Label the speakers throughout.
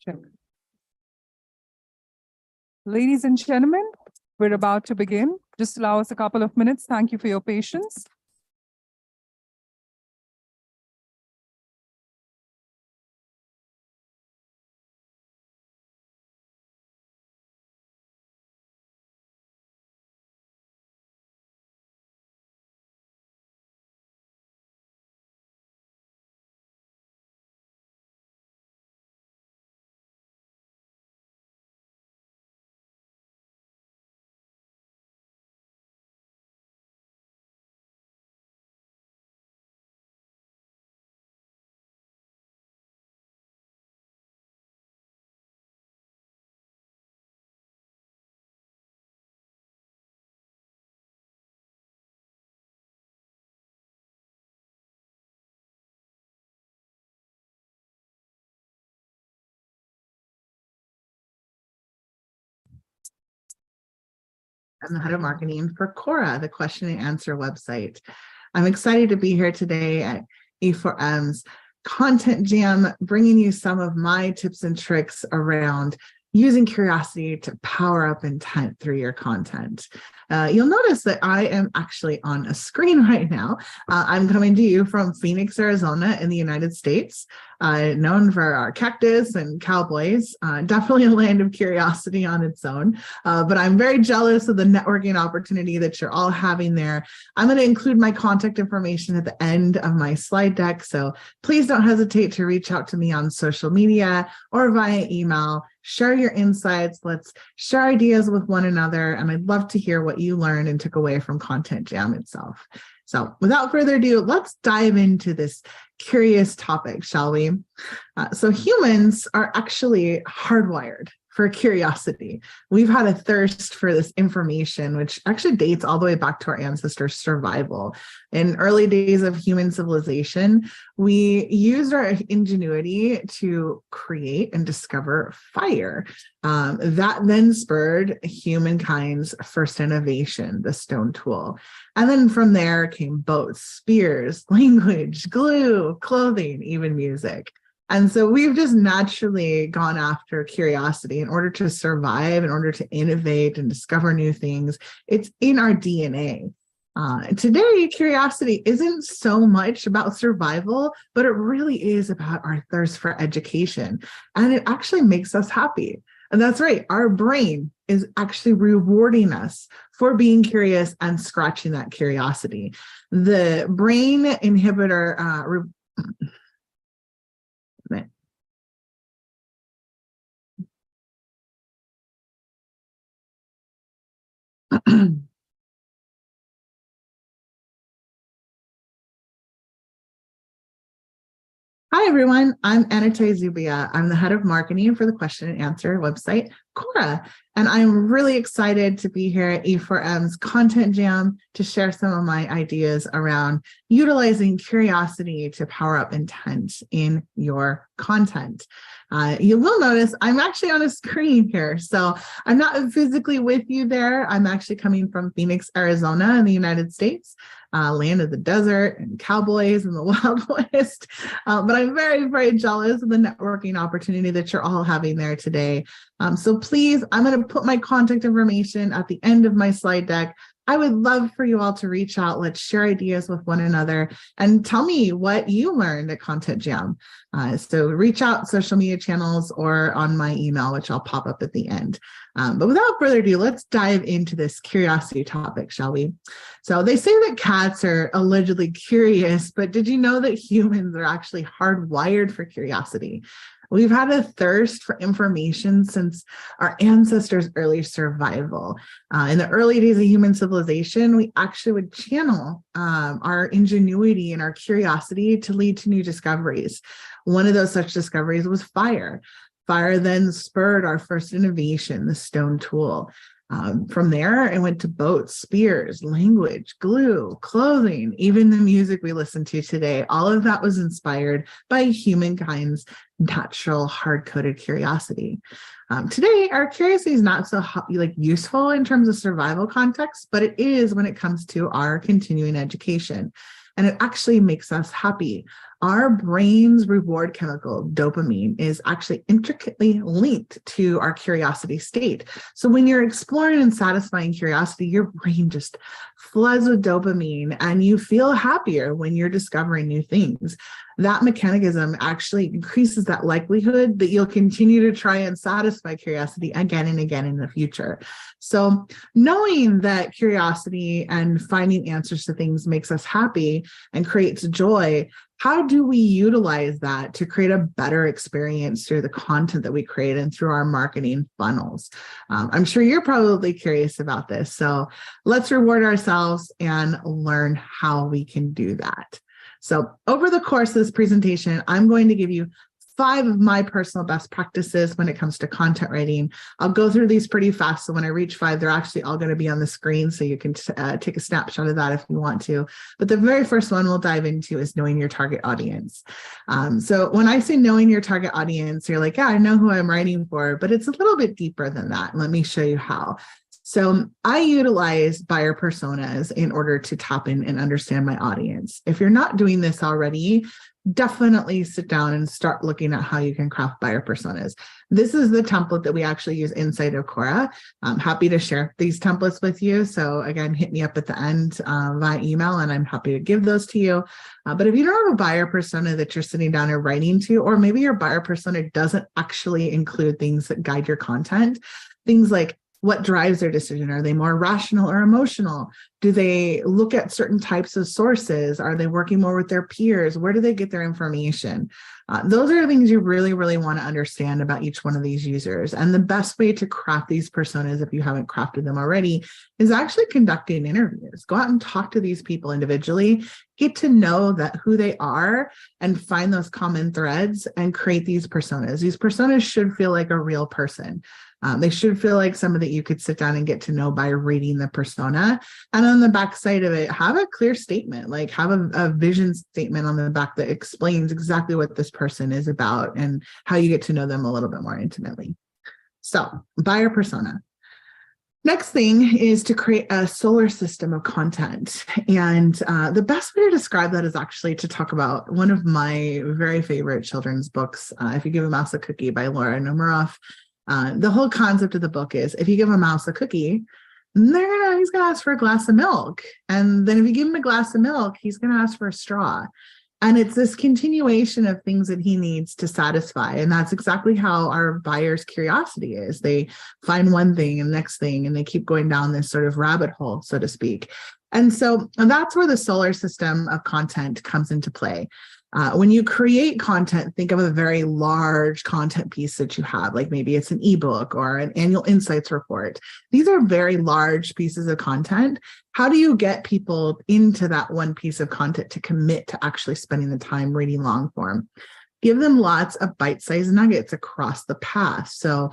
Speaker 1: Check. Ladies and gentlemen, we're about to begin. Just allow us a couple of minutes. Thank you for your patience.
Speaker 2: I'm the head of marketing for Quora, the question and answer website. I'm excited to be here today at E4M's Content Jam, bringing you some of my tips and tricks around using curiosity to power up intent through your content. You'll notice that I am actually on a screen right now. I'm coming to you from Phoenix, Arizona in the United States, known for our cactus and cowboys, definitely a land of curiosity on its own. But I'm very jealous of the networking opportunity that you're all having there. I'm going to include my contact information at the end of my slide deck, so please don't hesitate to reach out to me on social media or via email. Share your insights. Let's share ideas with one another. And I'd love to hear what you learned and took away from Content Jam itself. So without further ado, let's dive into this curious topic, shall we? So humans are actually hardwired for curiosity. We've had a thirst for this information, which actually dates all the way back to our ancestors' survival. In early days of human civilization, we used our ingenuity to create and discover fire. That then spurred humankind's first innovation, the stone tool. And then from there came boats, spears, language, glue, clothing, even music. And so we've just naturally gone after curiosity in order to survive, in order to innovate and discover new things. It's in our DNA. Today, curiosity isn't so much about survival, but it really is about our thirst for education. And it actually makes us happy. And that's right, our brain is actually rewarding us for being curious and scratching that curiosity. The brain inhibitor Hi, everyone. I'm Anita Zubia. I'm the head of marketing for the question and answer website, Quora. And I'm really excited to be here at E4M's Content Jam to share some of my ideas around utilizing curiosity to power up intent in your content. You will notice I'm actually on a screen here. So I'm not physically with you there. I'm actually coming from Phoenix, Arizona in the United States. Land of the desert and cowboys and the Wild West. But I'm very, very jealous of the networking opportunity that you're all having there today. So please, I'm going to put my contact information at the end of my slide deck. I would love for you all to reach out. Let's share ideas with one another and tell me what you learned at Content Jam. So reach out social media channels or on my email, which I'll pop up at the end. But without further ado, let's dive into this curiosity topic, shall we? So they say that cats are allegedly curious, but did you know that humans are actually hardwired for curiosity? We've had a thirst for information since our ancestors' early survival. In the early days of human civilization, we actually would channel our ingenuity and our curiosity to lead to new discoveries. One of those such discoveries was fire. Fire then spurred our first innovation, the stone tool. From there, it went to boats, spears, language, glue, clothing, even the music we listen to today. All of that was inspired by humankind's natural hard-coded curiosity. Today, our curiosity is not so useful in terms of survival context, but it is when it comes to our continuing education. and it actually makes us happy. Our brain's reward chemical, dopamine, is actually intricately linked to our curiosity state. So when you're exploring and satisfying curiosity, your brain just floods with dopamine and you feel happier when you're discovering new things. That mechanism actually increases that likelihood that you'll continue to try and satisfy curiosity again and again in the future. So knowing that curiosity and finding answers to things makes us happy and creates joy, how do we utilize that to create a better experience through the content that we create and through our marketing funnels? I'm sure you're probably curious about this. So let's reward ourselves and learn how we can do that. So over the course of this presentation, I'm going to give you 5 of my personal best practices when it comes to content writing. I'll go through these pretty fast. So when I reach 5, they're actually all going to be on the screen. So you can take a snapshot of that if you want to. But the very first one we'll dive into is knowing your target audience. So when I say knowing your target audience, you're like, yeah, I know who I'm writing for, but it's a little bit deeper than that. Let me show you how. So I utilize buyer personas in order to tap in and understand my audience. If you're not doing this already, definitely sit down and start looking at how you can craft buyer personas. This is the template that we actually use inside of Quora. I'm happy to share these templates with you. So again, hit me up at the end via email and I'm happy to give those to you. But if you don't have a buyer persona that you're sitting down and writing to, or maybe your buyer persona doesn't actually include things that guide your content, things like what drives their decision? Are they more rational or emotional? Do they look at certain types of sources? Are they working more with their peers? Where do they get their information? Those are things you really, really want to understand about each one of these users. And the best way to craft these personas, if you haven't crafted them already, is actually conducting interviews. Go out and talk to these people individually, get to know that who they are and find those common threads and create these personas. These personas should feel like a real person. They should feel like somebody that you could sit down and get to know by reading the persona. And on the back side of it, have a clear statement, like have a vision statement on the back that explains exactly what this person is about and how you get to know them a little bit more intimately. So buyer persona. Next thing is to create a solar system of content. And the best way to describe that is actually to talk about one of my very favorite children's books, If You Give a Mouse a Cookie by Laura Numeroff. The whole concept of the book is if you give a mouse a cookie, he's going to ask for a glass of milk. And then if you give him a glass of milk, he's going to ask for a straw. And it's this continuation of things that he needs to satisfy. And that's exactly how our buyer's curiosity is. They find one thing and next thing, and they keep going down this sort of rabbit hole, so to speak. And so that's where the solar system of content comes into play. When you create content, think of a very large content piece that you have, like maybe it's an ebook or an annual insights report. These are very large pieces of content. How do you get people into that one piece of content to commit to actually spending the time reading long form? Give them lots of bite-sized nuggets across the path. So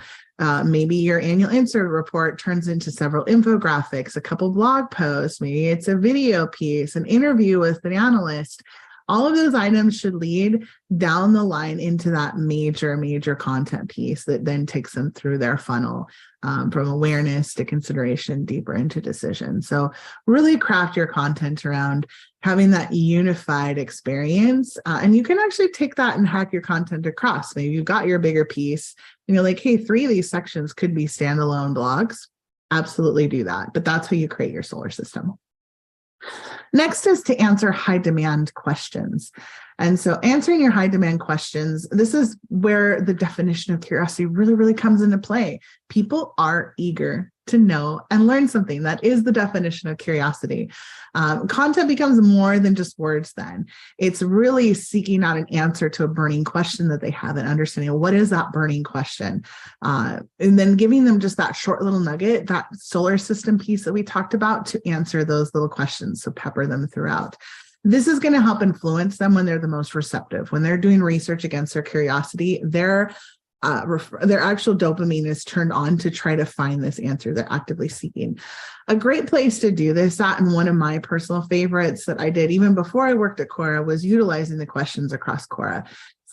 Speaker 2: maybe your annual insert report turns into several infographics, a couple blog posts, maybe it's a video piece, an interview with an analyst. All of those items should lead down the line into that major content piece that then takes them through their funnel from awareness to consideration, deeper into decision. So really craft your content around having that unified experience. And you can actually take that and hack your content across. Maybe you've got your bigger piece and you're like, hey, 3 of these sections could be standalone blogs. Absolutely do that. But that's how you create your solar system. Next is to answer high demand questions. And so answering your high demand questions, this is where the definition of curiosity really comes into play. People are eager to know and learn something. That is the definition of curiosity. Content becomes more than just words then. It's really seeking out an answer to a burning question that they have and understanding what is that burning question. And then giving them just that short little nugget, that solar system piece that we talked about to answer those little questions. So pepper them throughout. This is going to help influence them when they're the most receptive. When they're doing research against their curiosity, their actual dopamine is turned on to try to find this answer they're actively seeking. A great place to do this, and one of my personal favorites that I did even before I worked at Quora, was utilizing the questions across Quora.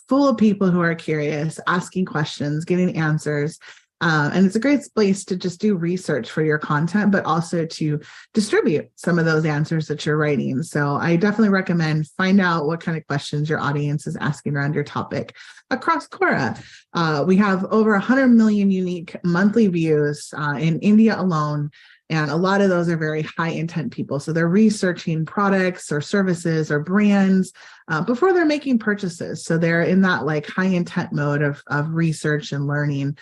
Speaker 2: Full of people who are curious, asking questions, getting answers. And it's a great place to just do research for your content, but also to distribute some of those answers that you're writing. So I definitely recommend find out what kind of questions your audience is asking around your topic across Quora. We have over 100 million unique monthly views in India alone. And a lot of those are very high intent people. So they're researching products or services or brands before they're making purchases. So they're in that like high intent mode of research and learning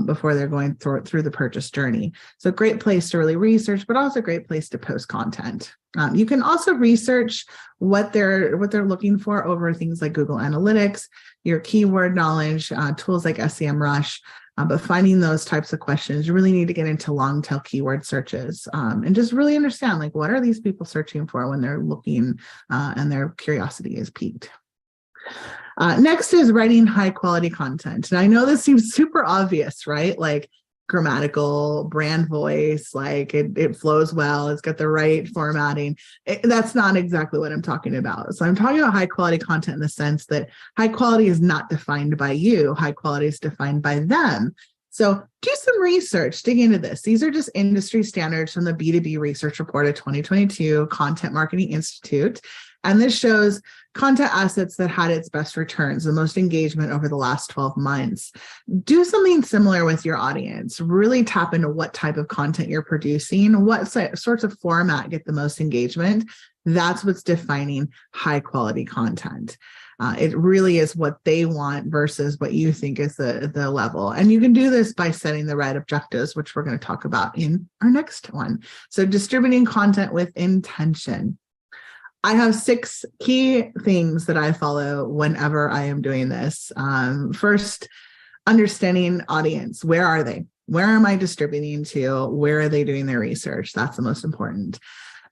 Speaker 2: before they're going through the purchase journey. So great place to really research, but also a great place to post content. You can also research what they're looking for over things like Google Analytics, your keyword knowledge, tools like SEMrush. But finding those types of questions, you really need to get into long tail keyword searches and just really understand, like, what are these people searching for when they're looking and their curiosity is piqued. Next is writing high quality content. And I know this seems super obvious, right? Like grammatical, brand voice, like it flows well, it's got the right formatting. That's not exactly what I'm talking about. So I'm talking about high quality content in the sense that high quality is not defined by you, high quality is defined by them. So do some research, dig into this. These are just industry standards from the B2B Research Report of 2022, Content Marketing Institute. And this shows content assets that had its best returns, the most engagement over the last 12 months. Do something similar with your audience. Really tap into what type of content you're producing, what sorts of format get the most engagement. That's what's defining high quality content. It really is what they want versus what you think is the level. And you can do this by setting the right objectives, which we're going to talk about in our next one. So distributing content with intention. I have 6 key things that I follow whenever I am doing this. First, understanding audience. Where are they? Where am I distributing to? Where are they doing their research? That's the most important.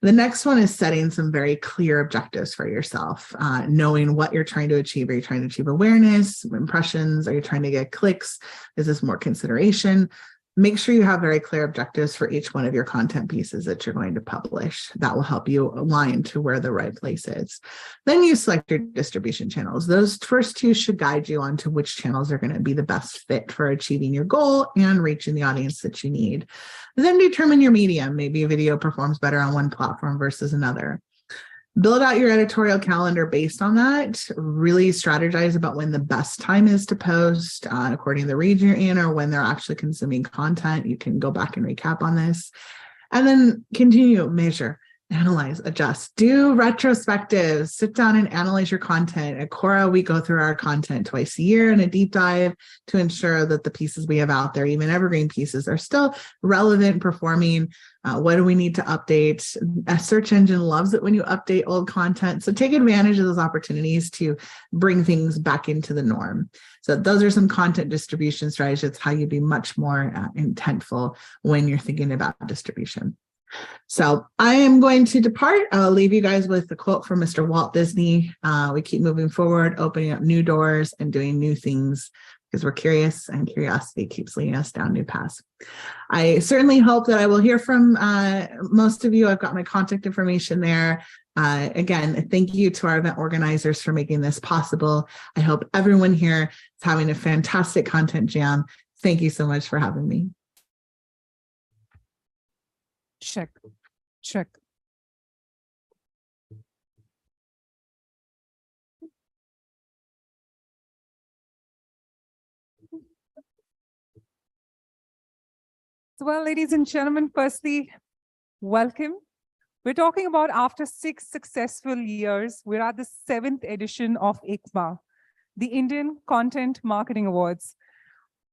Speaker 2: The next one is setting some very clear objectives for yourself, knowing what you're trying to achieve. Are you trying to achieve awareness, impressions? Are you trying to get clicks? Is this more consideration? Make sure you have very clear objectives for each one of your content pieces that you're going to publish. That will help you align to where the right place is. Then you select your distribution channels. Those first 2 should guide you on to which channels are going to be the best fit for achieving your goal and reaching the audience that you need. Then determine your medium. Maybe a video performs better on one platform versus another. Build out your editorial calendar based on that. Really strategize about when the best time is to post according to the region you're in or when they're actually consuming content. You can go back and recap on this. And then continue, measure, analyze, adjust, do retrospectives, sit down and analyze your content. At Quora, we go through our content twice a year in a deep dive to ensure that the pieces we have out there, even evergreen pieces, are still relevant, performing. What do we need to update? A search engine loves it when you update old content. So take advantage of those opportunities to bring things back into the norm. So those are some content distribution strategies. It's how you be much more intentful when you're thinking about distribution. So I am going to depart. I'll leave you guys with a quote from Mr. Walt Disney. We keep moving forward, opening up new doors and doing new things because we're curious, and curiosity keeps leading us down new paths. I certainly hope that I will hear from most of you. I've got my contact information there. Again, thank you to our event organizers for making this possible. I hope everyone here is having a fantastic content jam. Thank you so much for having me.
Speaker 1: Check. So, well, ladies and gentlemen, firstly, welcome. We're talking about after 6 successful years, we're at the 7th edition of ICMA, the Indian Content Marketing Awards.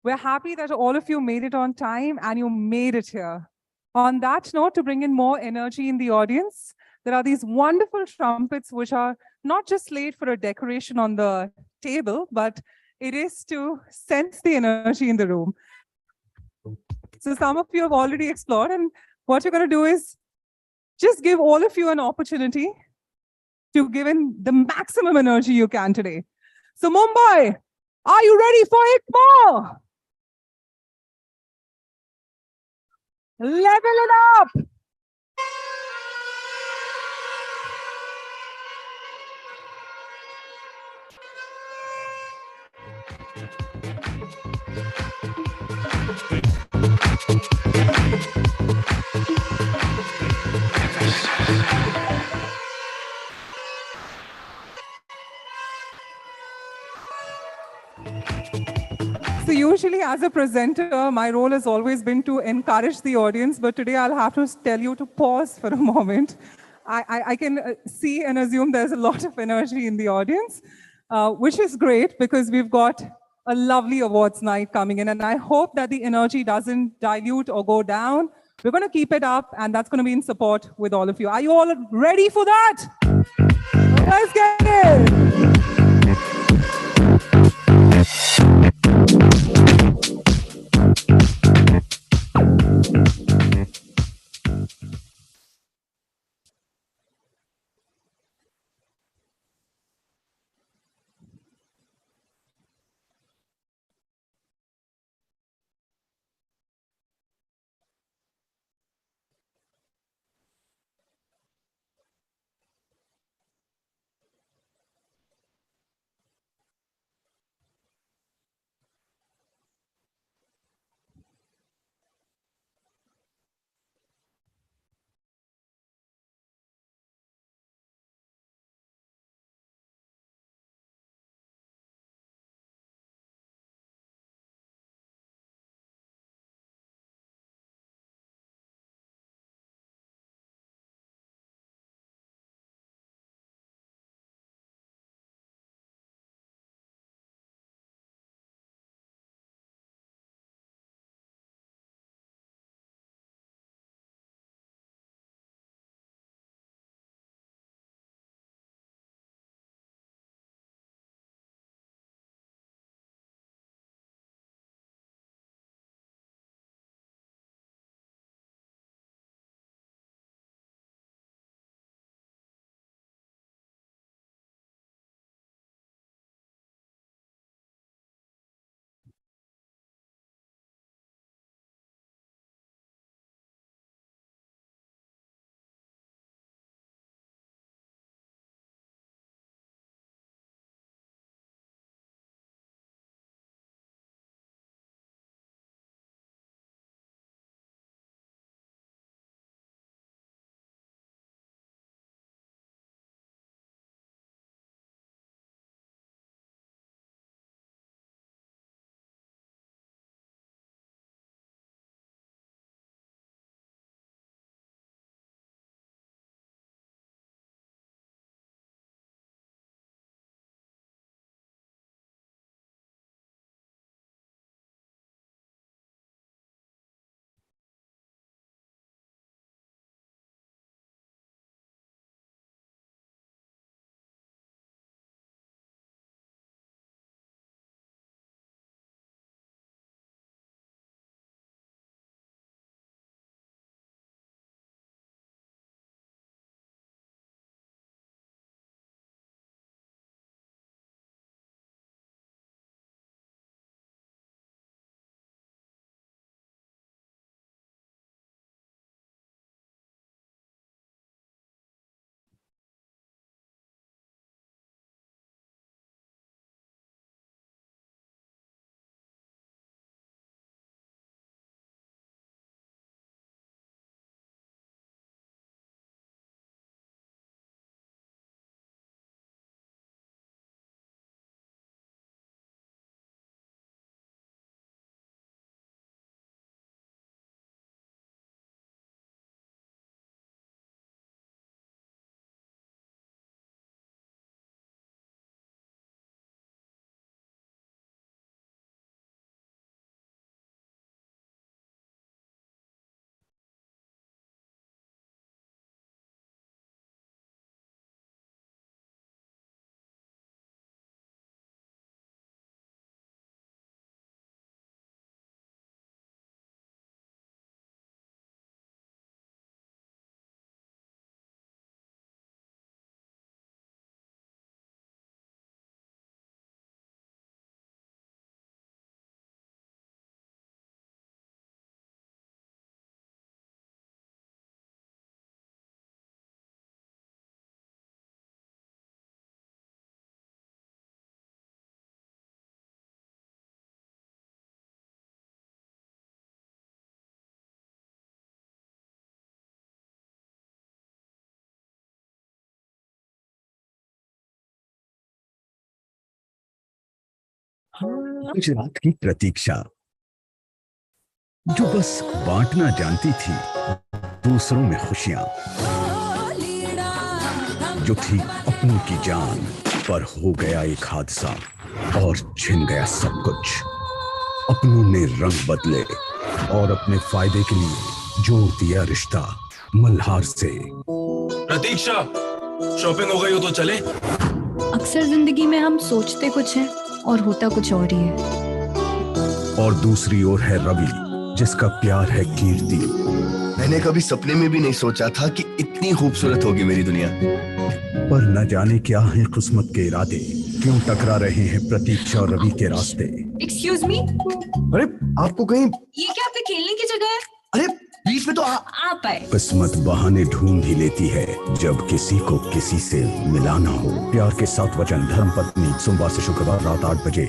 Speaker 1: We're happy that all of you made it on time and you made it here. On that note, to bring in more energy in the audience, there are these wonderful trumpets which are not just laid for a decoration on the table, but it is to sense the energy in the room. So some of you have already explored, and what you're going to do is just give all of you an opportunity to give in the maximum energy you can today. So Mumbai, are you ready for ICMA? Level it up! So usually as a presenter, my role has always been to encourage the audience, but today I'll have to tell you to pause for a moment. I can see and assume there's a lot of energy in the audience, which is great because we've got a lovely awards night coming in, and I hope that the energy doesn't dilute or go down. We're going to keep it up, and that's going to be in support with all of you. Are you all ready for that? Let's get it.
Speaker 3: Gujarat की प्रतीक्षा जो बस बांटना जानती थी दूसरों में खुशियां, जो थी अपनों की जान, पर हो गया एक हादसा और छिन गया सब कुछ। अपनों ने रंग बदले और अपने फायदे के लिए जोड़ दिया रिश्ता मल्हार से।
Speaker 4: प्रतीक्षा, शॉपिंग हो गई हो तो चले।
Speaker 5: अक्सर जिंदगी में हम सोचते कुछ है और होता कुछ और ही है।
Speaker 3: और दूसरी ओर है रवि, जिसका प्यार है कीर्ति।
Speaker 6: मैंने कभी सपने में भी नहीं सोचा था कि इतनी खूबसूरत होगी मेरी दुनिया।
Speaker 3: पर न जाने क्या है किस्मत के इरादे, क्यों टकरा रहे हैं प्रतीक्षा और रवि के रास्ते।
Speaker 5: एक्सक्यूज मी,
Speaker 6: अरे आपको कहीं,
Speaker 5: ये क्या आपके खेलने की जगह है?
Speaker 6: अरे बीच में तो
Speaker 5: आप आए।
Speaker 3: किस्मत बहाने ढूंढ ही लेती है जब किसी को किसी से मिलाना हो। प्यार के साथ वचन, धर्मपत्नी, सोमवार से शुक्रवार रात 8 बजे।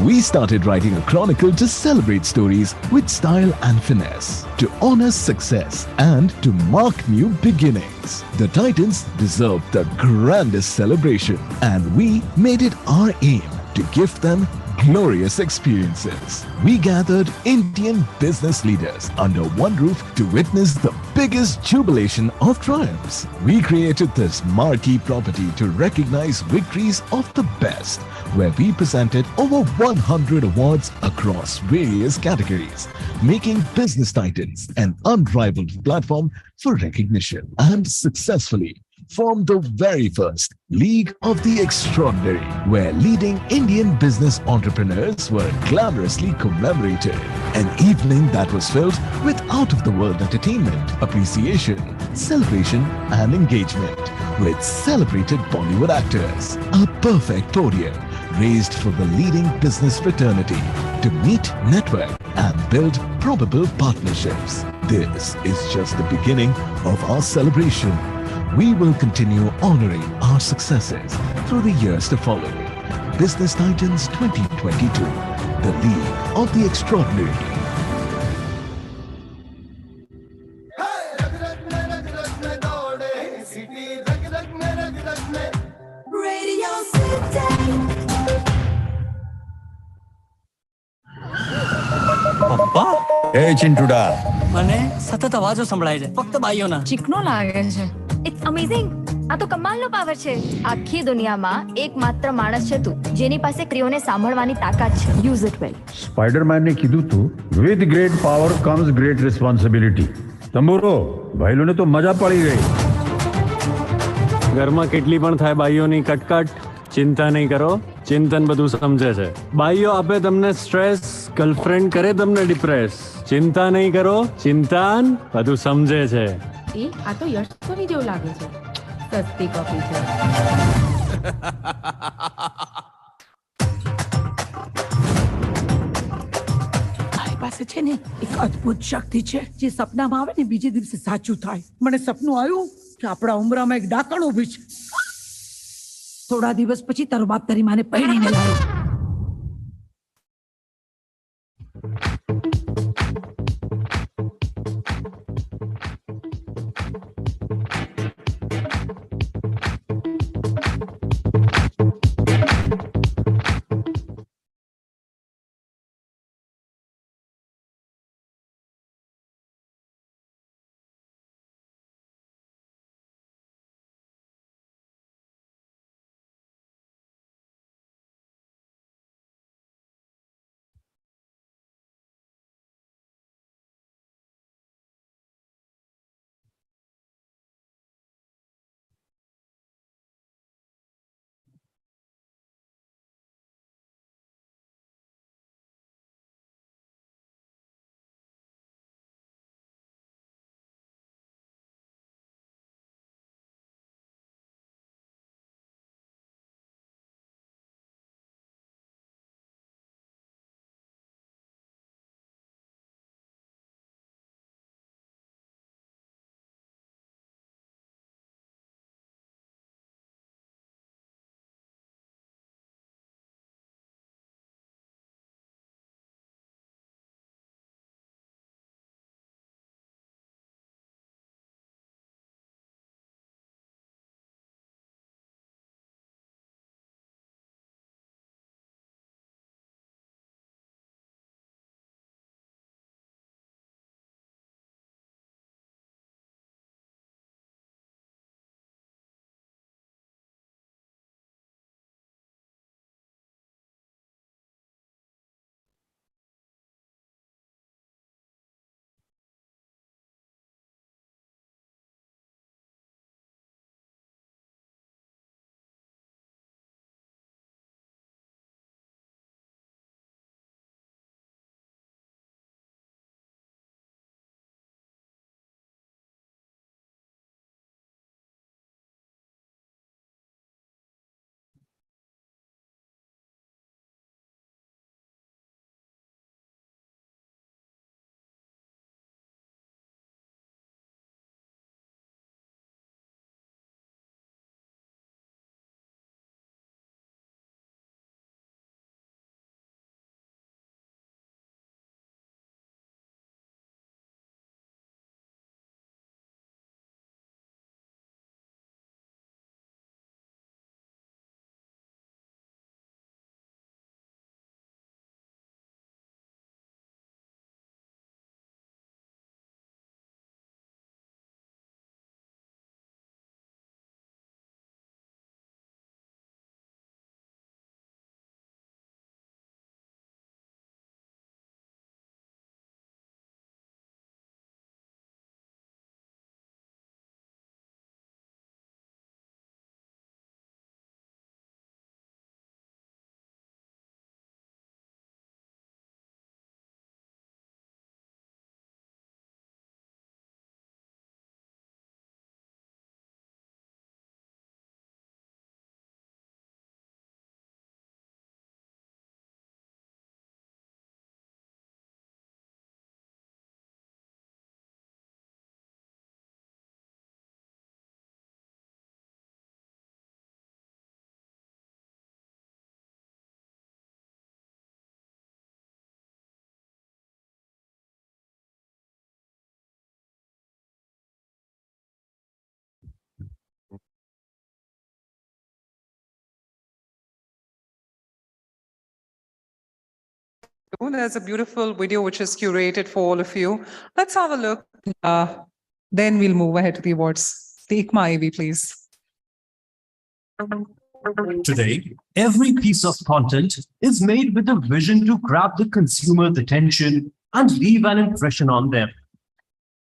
Speaker 7: We started writing a chronicle to celebrate stories with style and finesse, to honor success and to mark new beginnings. The Titans deserved the grandest celebration, and we made it our aim to gift them glorious experiences. We gathered Indian business leaders under one roof to witness the biggest jubilation of triumphs. We created this marquee property to recognize victories of the best, where we presented over 100 awards across various categories, making Business Titans an unrivaled platform for recognition, and successfully formed the very first League of the Extraordinary, where leading Indian business entrepreneurs were glamorously commemorated. An evening that was filled with out-of-the-world entertainment, appreciation, celebration, and engagement with celebrated Bollywood actors. A perfect podium raised for the leading business fraternity to meet, network, and build probable partnerships. This is just the beginning of our celebration. We will continue honoring our successes through the years to follow. Business Titans 2022, the League of the Extraordinary.
Speaker 8: પપ્પા
Speaker 9: એ ચિંટુડા
Speaker 8: મને સતત અવાજો સંભળાય છે ફક્ત બાઈઓના.
Speaker 5: ચીકણો લાગે છે.
Speaker 10: It's amazing. આ તો કમાલનો પાવર છે. આખી દુનિયામાં એકમાત્ર માણસ છે તું જેની પાસે સ્ત્રીઓને સાંભળવાની તાકાત છે. Use it well.
Speaker 9: સ્પાઈડરમેન ને કીધું તું, with great power comes great responsibility. તંબુરો ભાઈલોને તો મજા પડી ગઈ.
Speaker 11: ઘરમાં કેટલી પણ થાય બાઈઓની કટકટ, ચિંતા નહીં કરો, ચિંતન બધું સમજે છે. બાઈઓ આપે તમને સ્ટ્રેસ, ગર્લફ્રેન્ડ કરે તમને ડિપ્રેસ. ચિંતા નહીં કરો, ચિંતન બધું સમજે છે.
Speaker 12: એ આ તો યશસ્વી જેવું લાગે છે. સસ્તી કોફી છે.
Speaker 13: મારી પાસે છે ને એક અદ્ભુત શક્તિ છે જે સપનામાં આવે ને બીજે દિવસે સાચું થાય. મને સપનું આવ્યું કે આપણા ઉમરામાં એક ડાકણ ઊભી છે. થોડા દિવસ પછી તારો બાપ તારી માને પરણીને લાવ્યો.
Speaker 1: There's a beautiful video which is curated for all of you. Let's have a look. Then we'll move ahead to the awards. The ICMA AV, please.
Speaker 14: Today, every piece of content is made with a vision to grab the consumer's attention and leave an impression on them.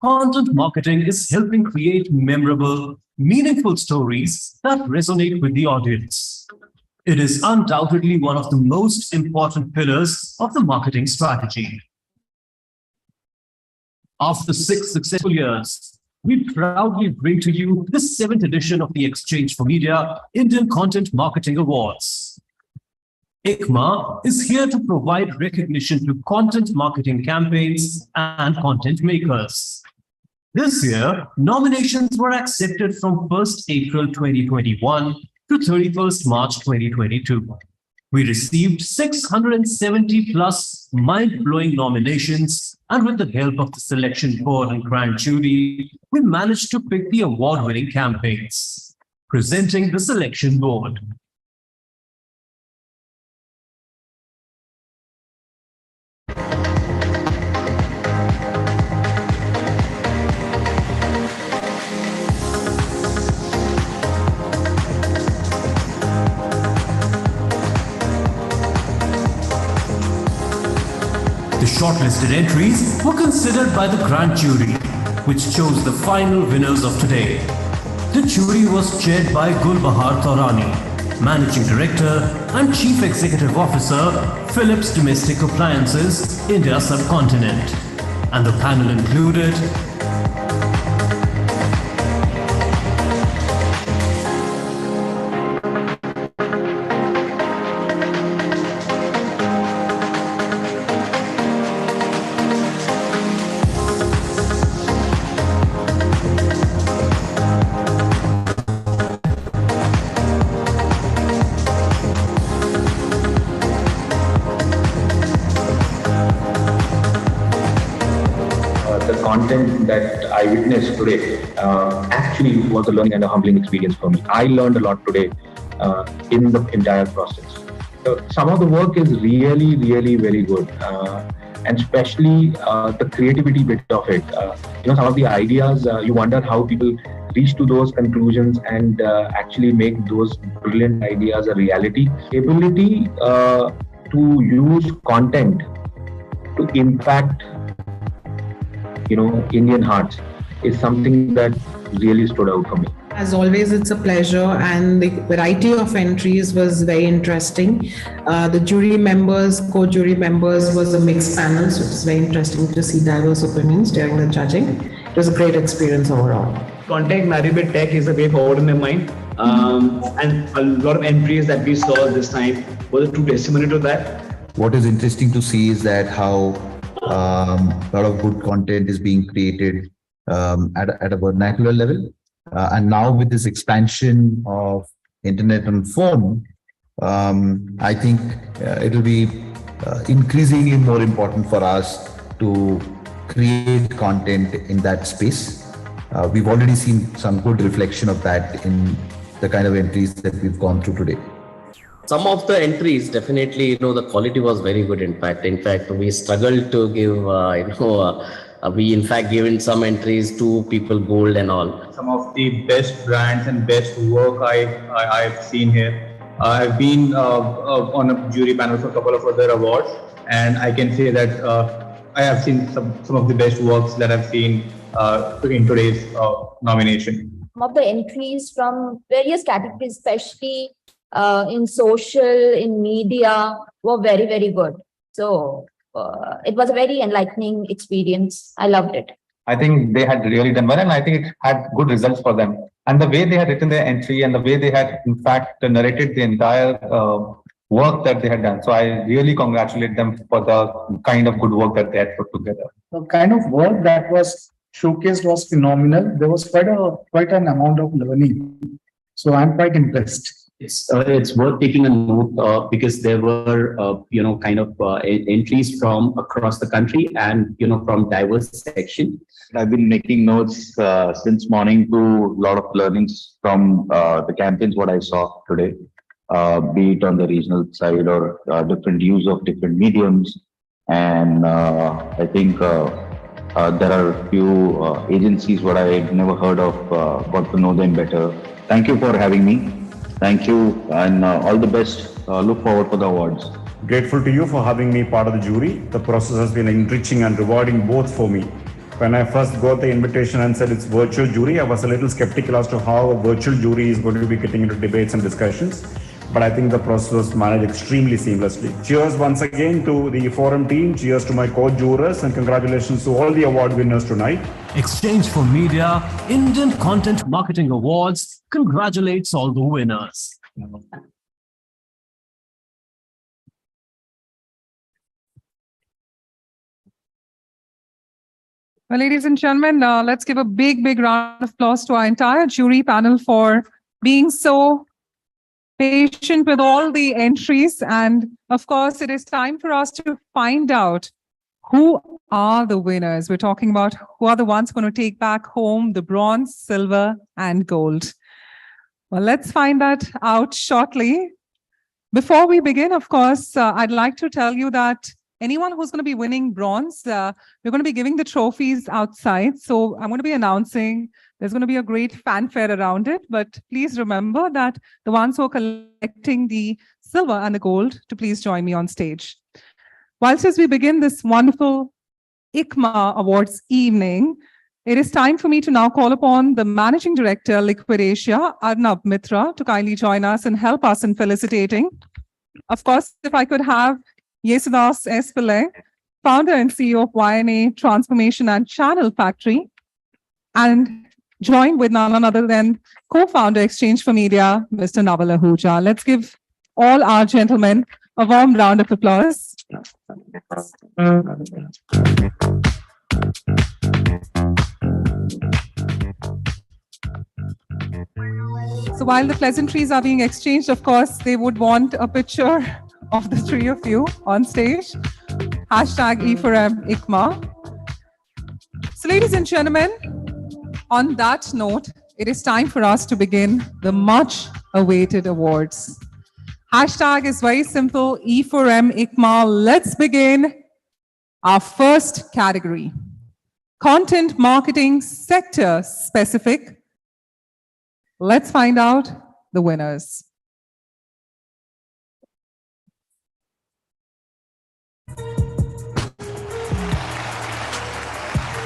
Speaker 14: Content marketing is helping create memorable, meaningful stories that resonate with the audience. It is undoubtedly one of the most important pillars of the marketing strategy. After 6 successful years, we proudly bring to you the 7th edition of the Exchange for Media Indian Content Marketing Awards. ICMA is here to provide recognition to content marketing campaigns and content makers. This year, nominations were accepted from 1st April 2021 to 31st March 2022. We received 670 plus mind-blowing nominations, and with the help of the selection board and grand jury, we managed to pick the award-winning campaigns. Presenting the selection board. The shortlisted entries were considered by the grand jury, which chose the final winners of today. The jury was chaired by Gulbahar Taurani, Managing Director and Chief Executive Officer, Philips Domestic Appliances, India Subcontinent. And the panel included
Speaker 15: content that I witnessed today actually was a learning and a humbling experience for me. I learned a lot today in the entire process. Some of the work is really, really very good. And especially the creativity bit of it. Some of the ideas, you wonder how people reach to those conclusions and actually make those brilliant ideas a reality. Ability to use content to impact Indian hearts is something that really stood out for me.
Speaker 16: As always, it's a pleasure, and the variety of entries was very interesting. The jury members, co-jury members was a mixed panel, so it was very interesting to see diverse opinions during the judging. It was a great experience overall.
Speaker 17: Content married with tech is the way forward in my mind. And a lot of entries that we saw this time was a true testimony to that.
Speaker 18: What is interesting to see is that how a lot of good content is being created at a vernacular level. And now with this expansion of internet and phone, I think it will be increasingly more important for us to create content in that space. We've already seen some good reflection of that in the kind of entries that we've gone through today.
Speaker 19: Some of the entries, definitely, the quality was very good. In fact, we struggled to give, we in fact given some entries to people gold and all.
Speaker 17: Some of the best brands and best work I've seen here. I've been on a jury panel for a couple of other awards, and I can say that I have seen some of the best works that I've seen in today's nomination.
Speaker 10: Some of the entries from various categories, especially in social, in media, were very, very good. So it was a very enlightening experience. I loved it.
Speaker 15: I think they had really done well, and I think it had good results for them. And the way they had written their entry and the way they had, in fact, narrated the entire work that they had done. So I really congratulate them for the kind of good work that they had put together.
Speaker 20: The kind of work that was showcased was phenomenal. There was quite an amount of learning. So I'm quite impressed.
Speaker 21: It's worth taking a note because there were entries from across the country and from diverse sections.
Speaker 15: I've been making notes since morning to a lot of learnings from the campaigns what I saw today, be it on the regional side or different use of different mediums, And I think there are a few agencies what I had never heard of, got to know them better. Thank you for having me. Thank you, and all the best. Look forward for the awards.
Speaker 9: Grateful to you for having me part of the jury. The process has been enriching and rewarding both for me. When I first got the invitation and said it's virtual jury, I was a little skeptical as to how a virtual jury is going to be getting into debates and discussions. But I think the process was managed extremely seamlessly. Cheers once again to the forum team. Cheers to my co-jurors, and congratulations to all the award winners tonight.
Speaker 14: Exchange for Media Indian Content Marketing Awards congratulates all the winners.
Speaker 1: Well, ladies and gentlemen, let's give a big round of applause to our entire jury panel for being so patient with all the entries. And of course, it is time for us to find out who are the winners. We're talking about who are the ones going to take back home the bronze, silver, and gold. Well, let's find that out shortly. Before we begin, of course, I'd like to tell you that anyone who's going to be winning bronze, we're going to be giving the trophies outside. So I'm going to be announcing there's going to be a great fanfare around it. But please remember that the ones who are collecting the silver and the gold to please join me on stage. Whilst as we begin this wonderful ICMA Awards evening, it is time for me to now call upon the Managing Director, Liquid Asia, Arnab Mitra, to kindly join us and help us in felicitating. Of course, if I could have Yesudas S. Pillai, founder and CEO of YNA Transformation and Channel Factory, and joined with none other than co-founder Exchange for Media, Mr. Naval Ahuja. Let's give all our gentlemen a warm round of applause. So while the pleasantries are being exchanged, of course, they would want a picture of the three of you on stage. Hashtag E4M ICMA. So ladies and gentlemen, on that note, it is time for us to begin the much awaited awards. Hashtag is very simple, E4M ICMA. Let's begin our first category. Content marketing sector specific. Let's find out the winners.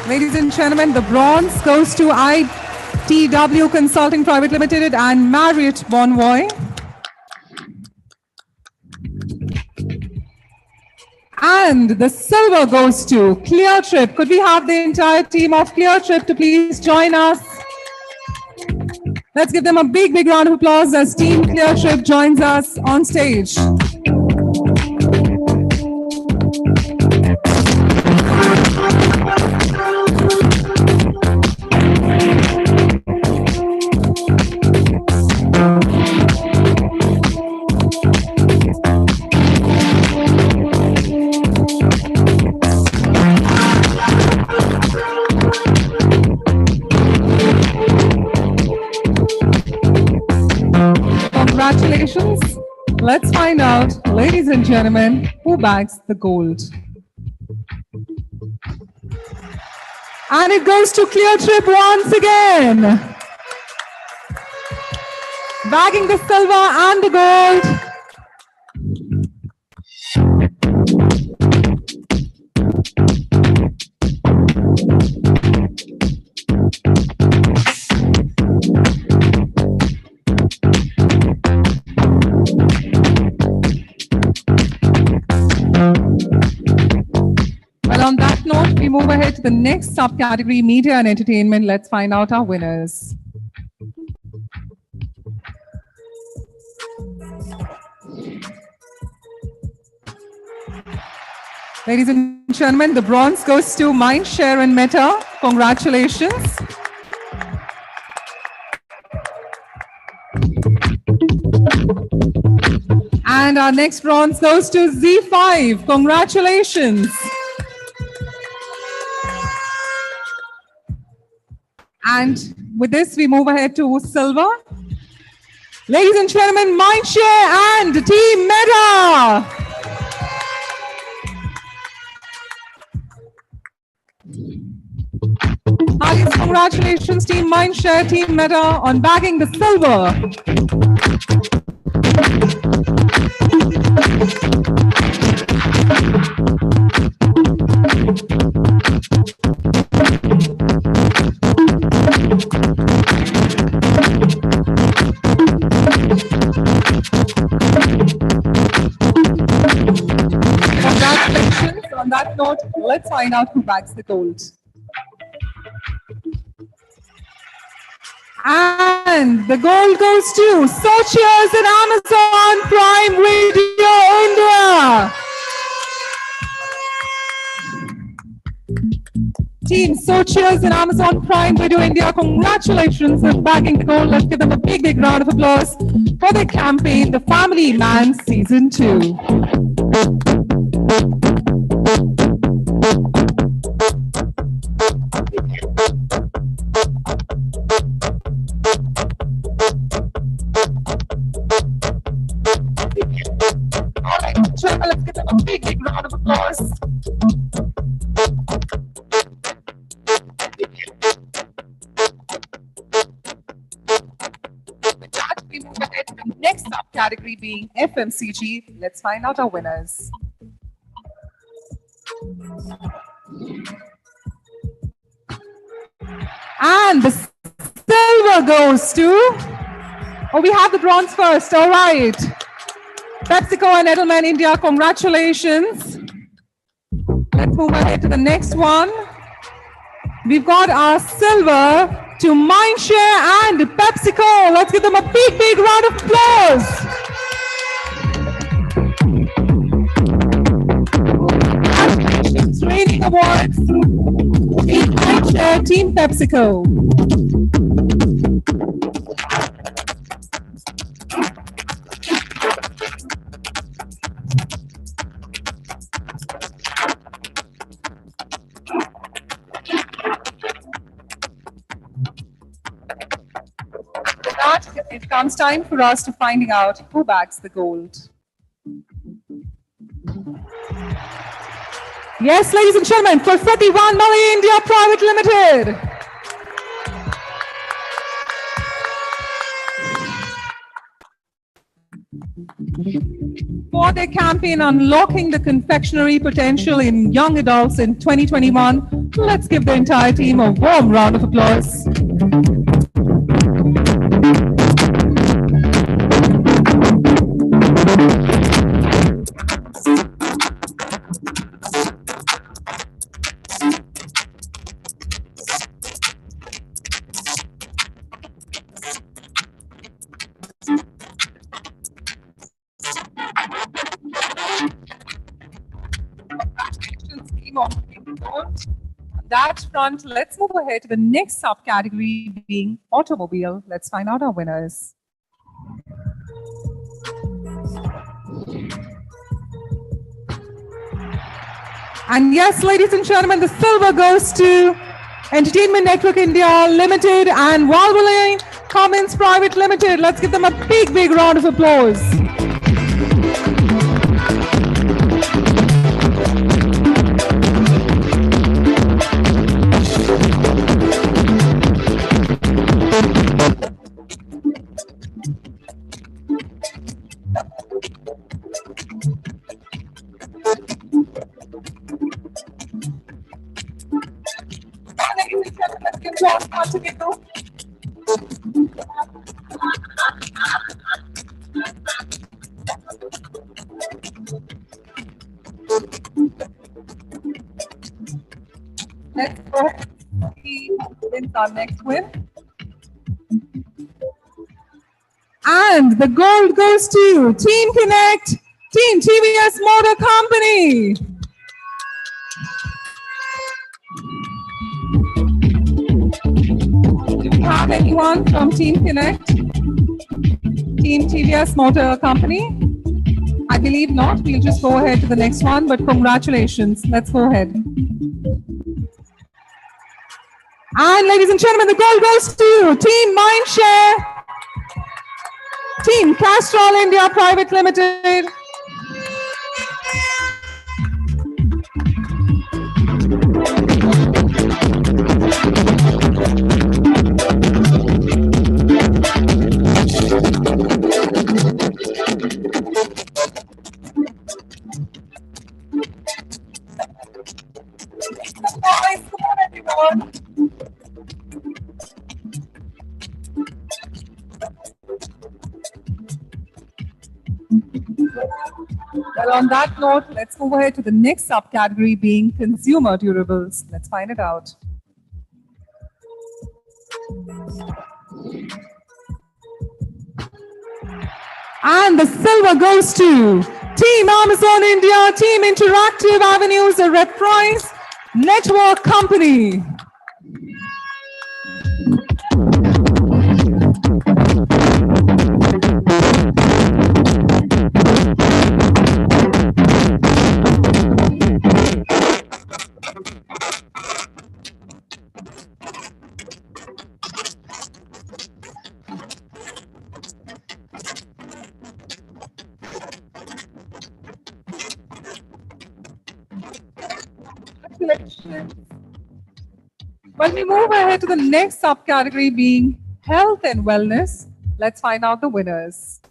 Speaker 1: Ladies and gentlemen, the bronze goes to ITW Consulting Private Limited and Marriott Bonvoy. And the silver goes to Cleartrip. Could we have the entire team of Cleartrip to please join us? Let's give them a big round of applause as Team Cleartrip joins us on stage. Congratulations. Let's find out, ladies and gentlemen, who bags the gold. And it goes to Cleartrip once again. Bagging the silver and the gold. On that note, we move ahead to the next subcategory, media and entertainment. Let's find out our winners. Ladies and gentlemen, the bronze goes to Mindshare and Meta. Congratulations. And our next bronze goes to Z5. Congratulations. And with this, we move ahead to silver. Ladies and gentlemen, Mindshare and Team Meta. congratulations Team Mindshare, Team Meta on bagging the silver. Congratulations. On that note, let's find out who bags the gold. And the gold goes to Socheers and Amazon Prime Video India. Team Socheers and Amazon Prime Video India, congratulations on bagging the gold. Let's give them a big, big round of applause for their campaign, The Family Man Season 2. Let's give them a big, big round of applause. We move ahead to the next subcategory being FMCG. Let's find out our winners. And the silver goes to, oh, we have the bronze first. All right. PepsiCo and Edelman India, congratulations. Let's move ahead to the next one. We've got our silver to Mindshare and PepsiCo. Let's give them a big, big round of applause. Congratulations, Training Awards. Team Mindshare, Team PepsiCo. It comes time for us to finding out who bags the gold. Yes, ladies and gentlemen, for 41 Mali India Private Limited. For their campaign Unlocking the Confectionery Potential in Young Adults in 2021, let's give the entire team a warm round of applause. On that front, let's move ahead to the next subcategory being automobile. Let's find out our winners. And yes, ladies and gentlemen, the silver goes to Entertainment Network India Limited and Valvoline Cummins Private Limited. Let's give them a big, big round of applause. Let's go ahead and see who wins our next win. And the gold goes to Team Connect, Team TVS Motor Company. Do we have anyone from Team Connect, Team TVS Motor Company? I believe not. We'll just go ahead to the next one, but congratulations. Let's go ahead. And ladies and gentlemen, the gold goes to Team Mindshare, Team Castrol India Private Limited. forward. Well, on that note, let's move ahead to the next subcategory being consumer durables. Let's find it out. And the silver goes to Team Amazon India, Team Interactive Avenues, a Reprise Network Company. When we move ahead to the next subcategory being health and wellness, let's find out the winners.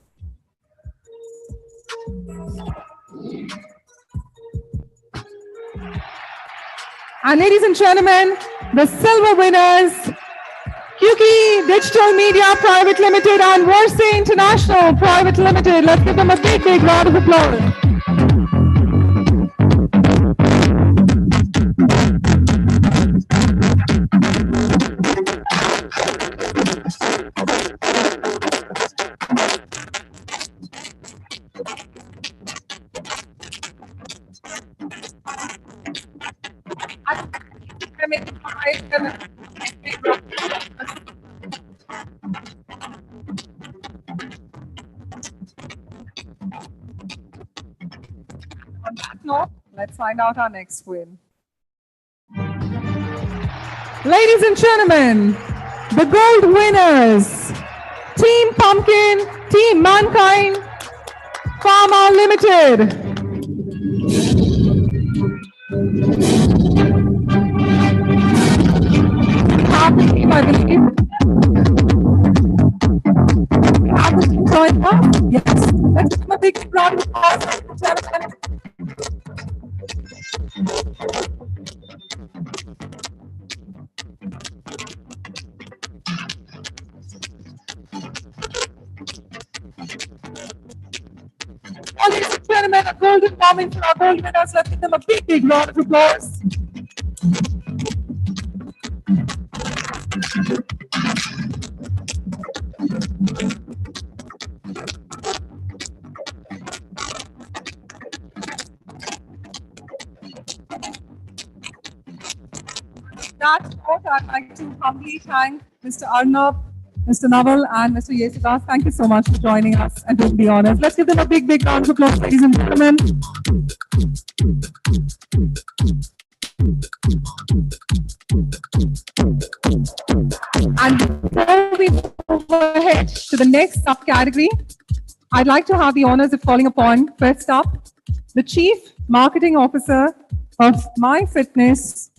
Speaker 1: And ladies and gentlemen, the silver winners, QK Digital Media Private Limited and Verse International Private Limited. Let's give them a big, big round of applause. On that note, let's find out our next win. Ladies and gentlemen, the gold winners, Team Pumpkin, Team Mankind, Pharma Limited. Happy, I believe. Happy to join us? Yes. Let's give a big round of applause. Ladies and gentlemen, a golden moment for our gold winners. Let's give them a big, big round of applause. That note, I'd like to humbly thank Mr. Arnab, Mr. Naval, and Mr. Yesudas. Thank you so much for joining us and doing the honors. Let's give them a big, big round of applause, ladies and gentlemen. And before we move ahead to the next subcategory, I'd like to have the honors of calling upon, first up, the Chief Marketing Officer of MyFitness,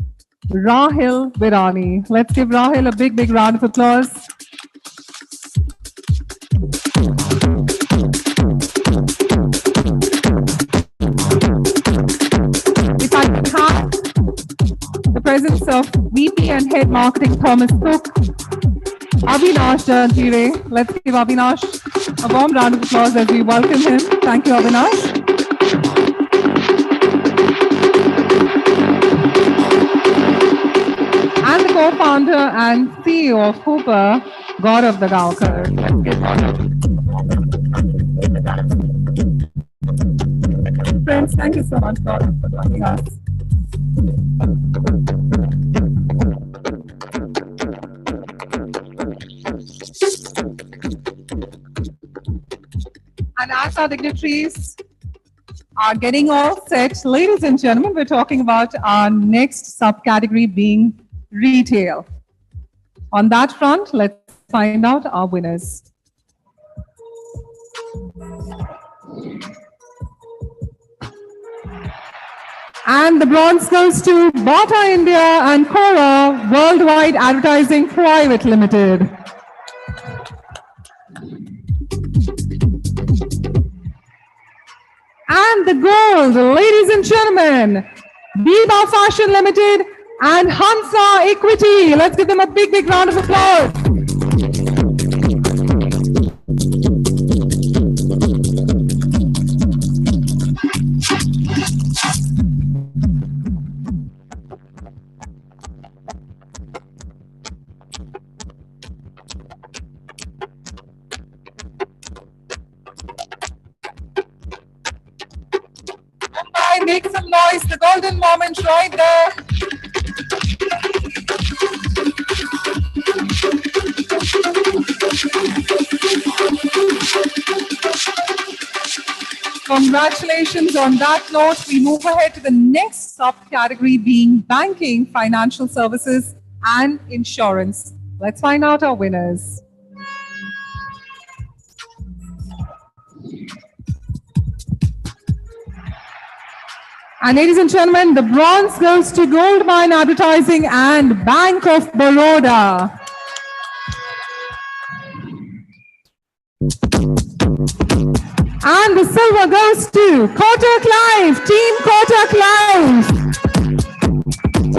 Speaker 1: Rahil Virani. Let's give Rahil a big, big round of applause. If I can have the presence of VP and Head Marketing Thomas Cook, Avinash Jantire. Let's give Avinash a warm round of applause as we welcome him. Thank you, Avinash. And the co-founder and CEO of Hooper, Gaurav Dagaukar. Friends, thank you so much, Gaurav, for joining us. And as our dignitaries are getting all set, ladies and gentlemen, we're talking about our next subcategory being retail. On that front, let's find out our winners. And the bronze goes to Bata India and Cora Worldwide Advertising Private Limited. And the gold, ladies and gentlemen, Biba Fashion Limited, and Hansa Equity. Let's give them a big, big round of applause. Make some noise, the golden moment right there. Congratulations on that note. We move ahead to the next subcategory being banking, financial services, and insurance. Let's find out our winners. And ladies and gentlemen, the bronze goes to Goldmine Advertising and Bank of Baroda. And the silver goes to Kotak Life, Team Kotak Life.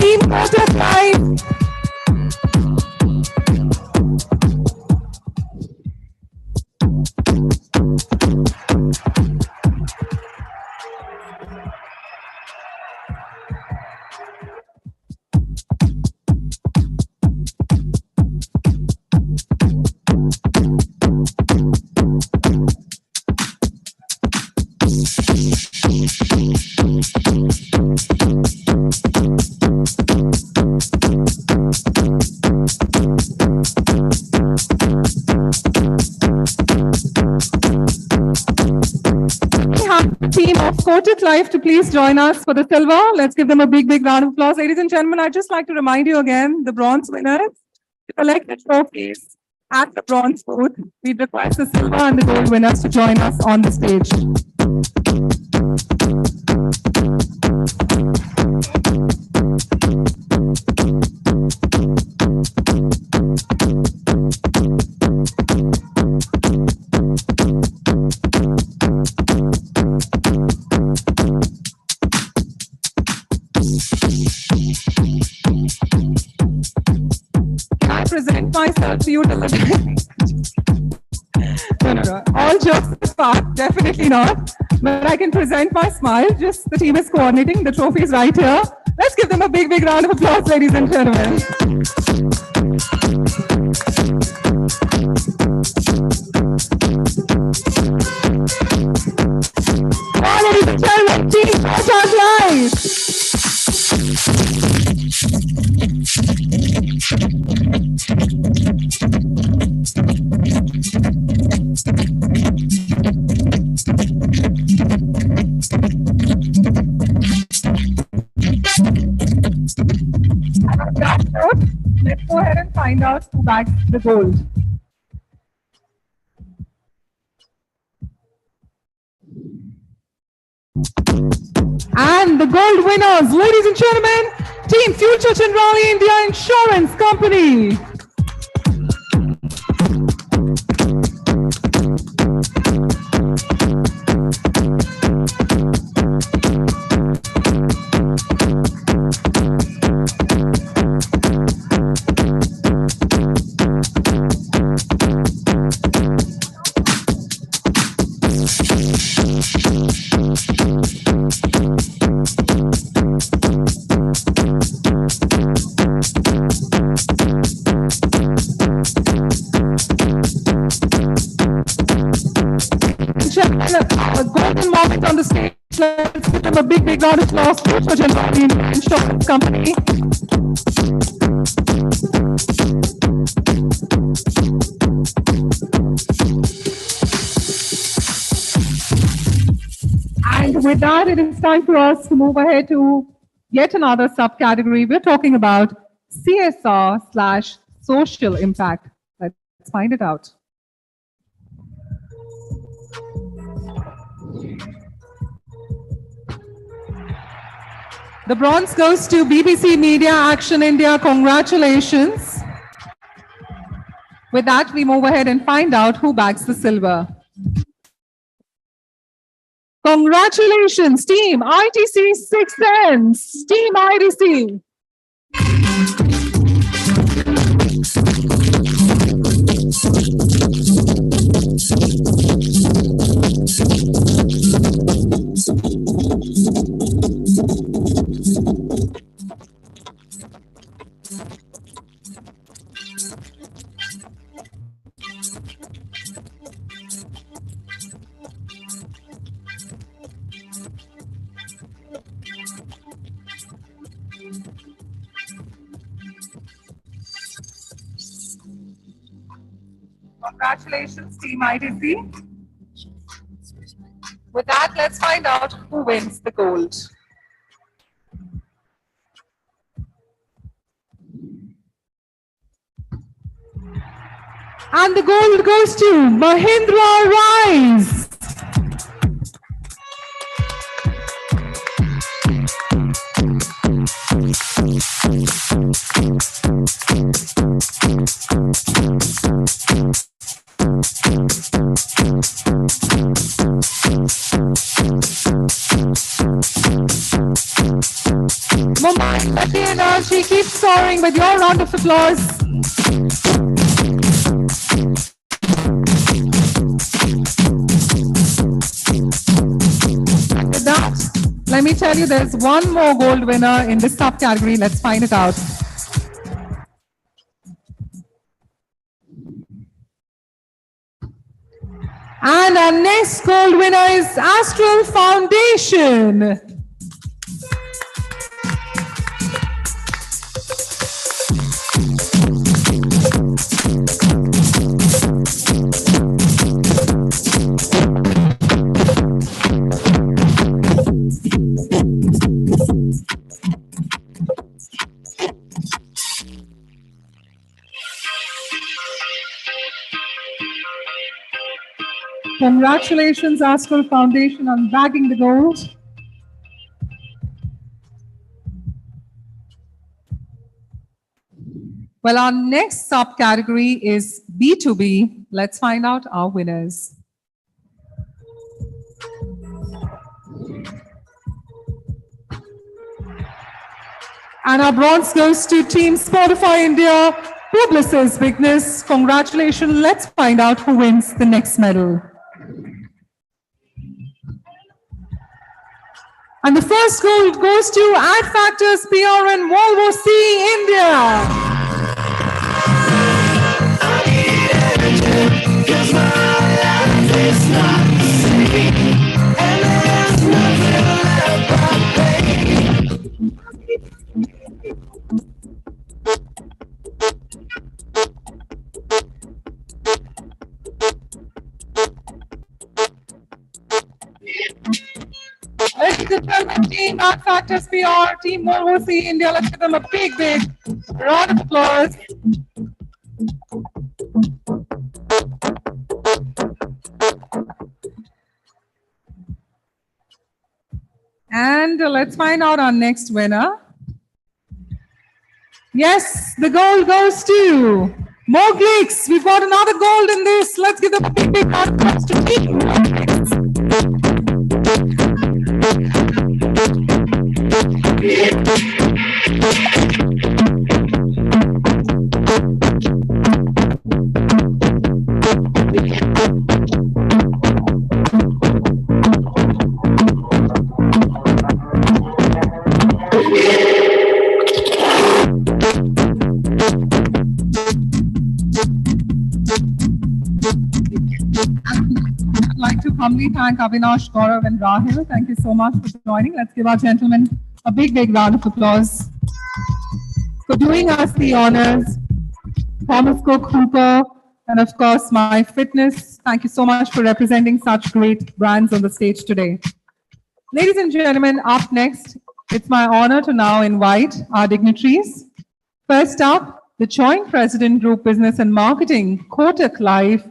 Speaker 1: Team Kotak Life. Team of Kotak Life to please join us for the silver. Let's give them a big, big round of applause. Ladies and gentlemen, I'd just like to remind you again, the bronze winners, to collect the trophies at the bronze booth. We request the silver and the gold winners to join us on the stage. Present myself to you. No, all jokes apart, definitely not. But I can present my smile. Just the team is coordinating. The trophy is right here. Let's give them a big, big round of applause, ladies and gentlemen. Ladies and gentlemen, Team Kotak Life. Let's go ahead and find out who bags the gold. And the gold winners, ladies and gentlemen, Team Future Chandrali India Insurance Company. A golden moment on the stage. Let's give them a big, big round of applause for Chandrali India Insurance Company. And with that, it is time for us to move ahead to yet another subcategory. We're talking about CSR/social impact. Let's find it out. The bronze goes to BBC Media Action India. Congratulations. With that, we move ahead and find out who bags the silver. Congratulations, Team ITC 6 Sense. Team ITC. Congratulations, Team ITC. With that, let's find out who wins the gold. And the gold goes to Mahindra Rise. Mumbai, the energy keeps soaring with your round of applause. With that, let me tell you, there's one more gold winner in this subcategory. Let's find it out. And our next gold winner is Astral Foundation. Congratulations, Astral Foundation, on bagging the gold. Well, our next subcategory is B2B. Let's find out our winners. And our bronze goes to Team Spotify India, Publicis Bigness. Congratulations. Let's find out who wins the next medal. And the first gold goes to Adfactors PR and Volvo C India. Ladies and gentlemen, Team Adfactors PR, Team Volvo C India, let's give them a big round of applause. And let's find out our next winner. Yes, the gold goes to Moglix. We've got another gold in this. Let's give them a big round of applause to Team Moglix. I'd like to humbly thank Avinash, Gaurav and Rahil. Thank you so much for joining. Let's give our gentlemen a big round of applause for doing us the honors. Thomas Cook, Hooper, and of course, My Fitness. Thank you so much for representing such great brands on the stage today. Ladies and gentlemen, up next, it's my honor to now invite our dignitaries. First up, the Joint President, Group Business and Marketing, Kotak Life,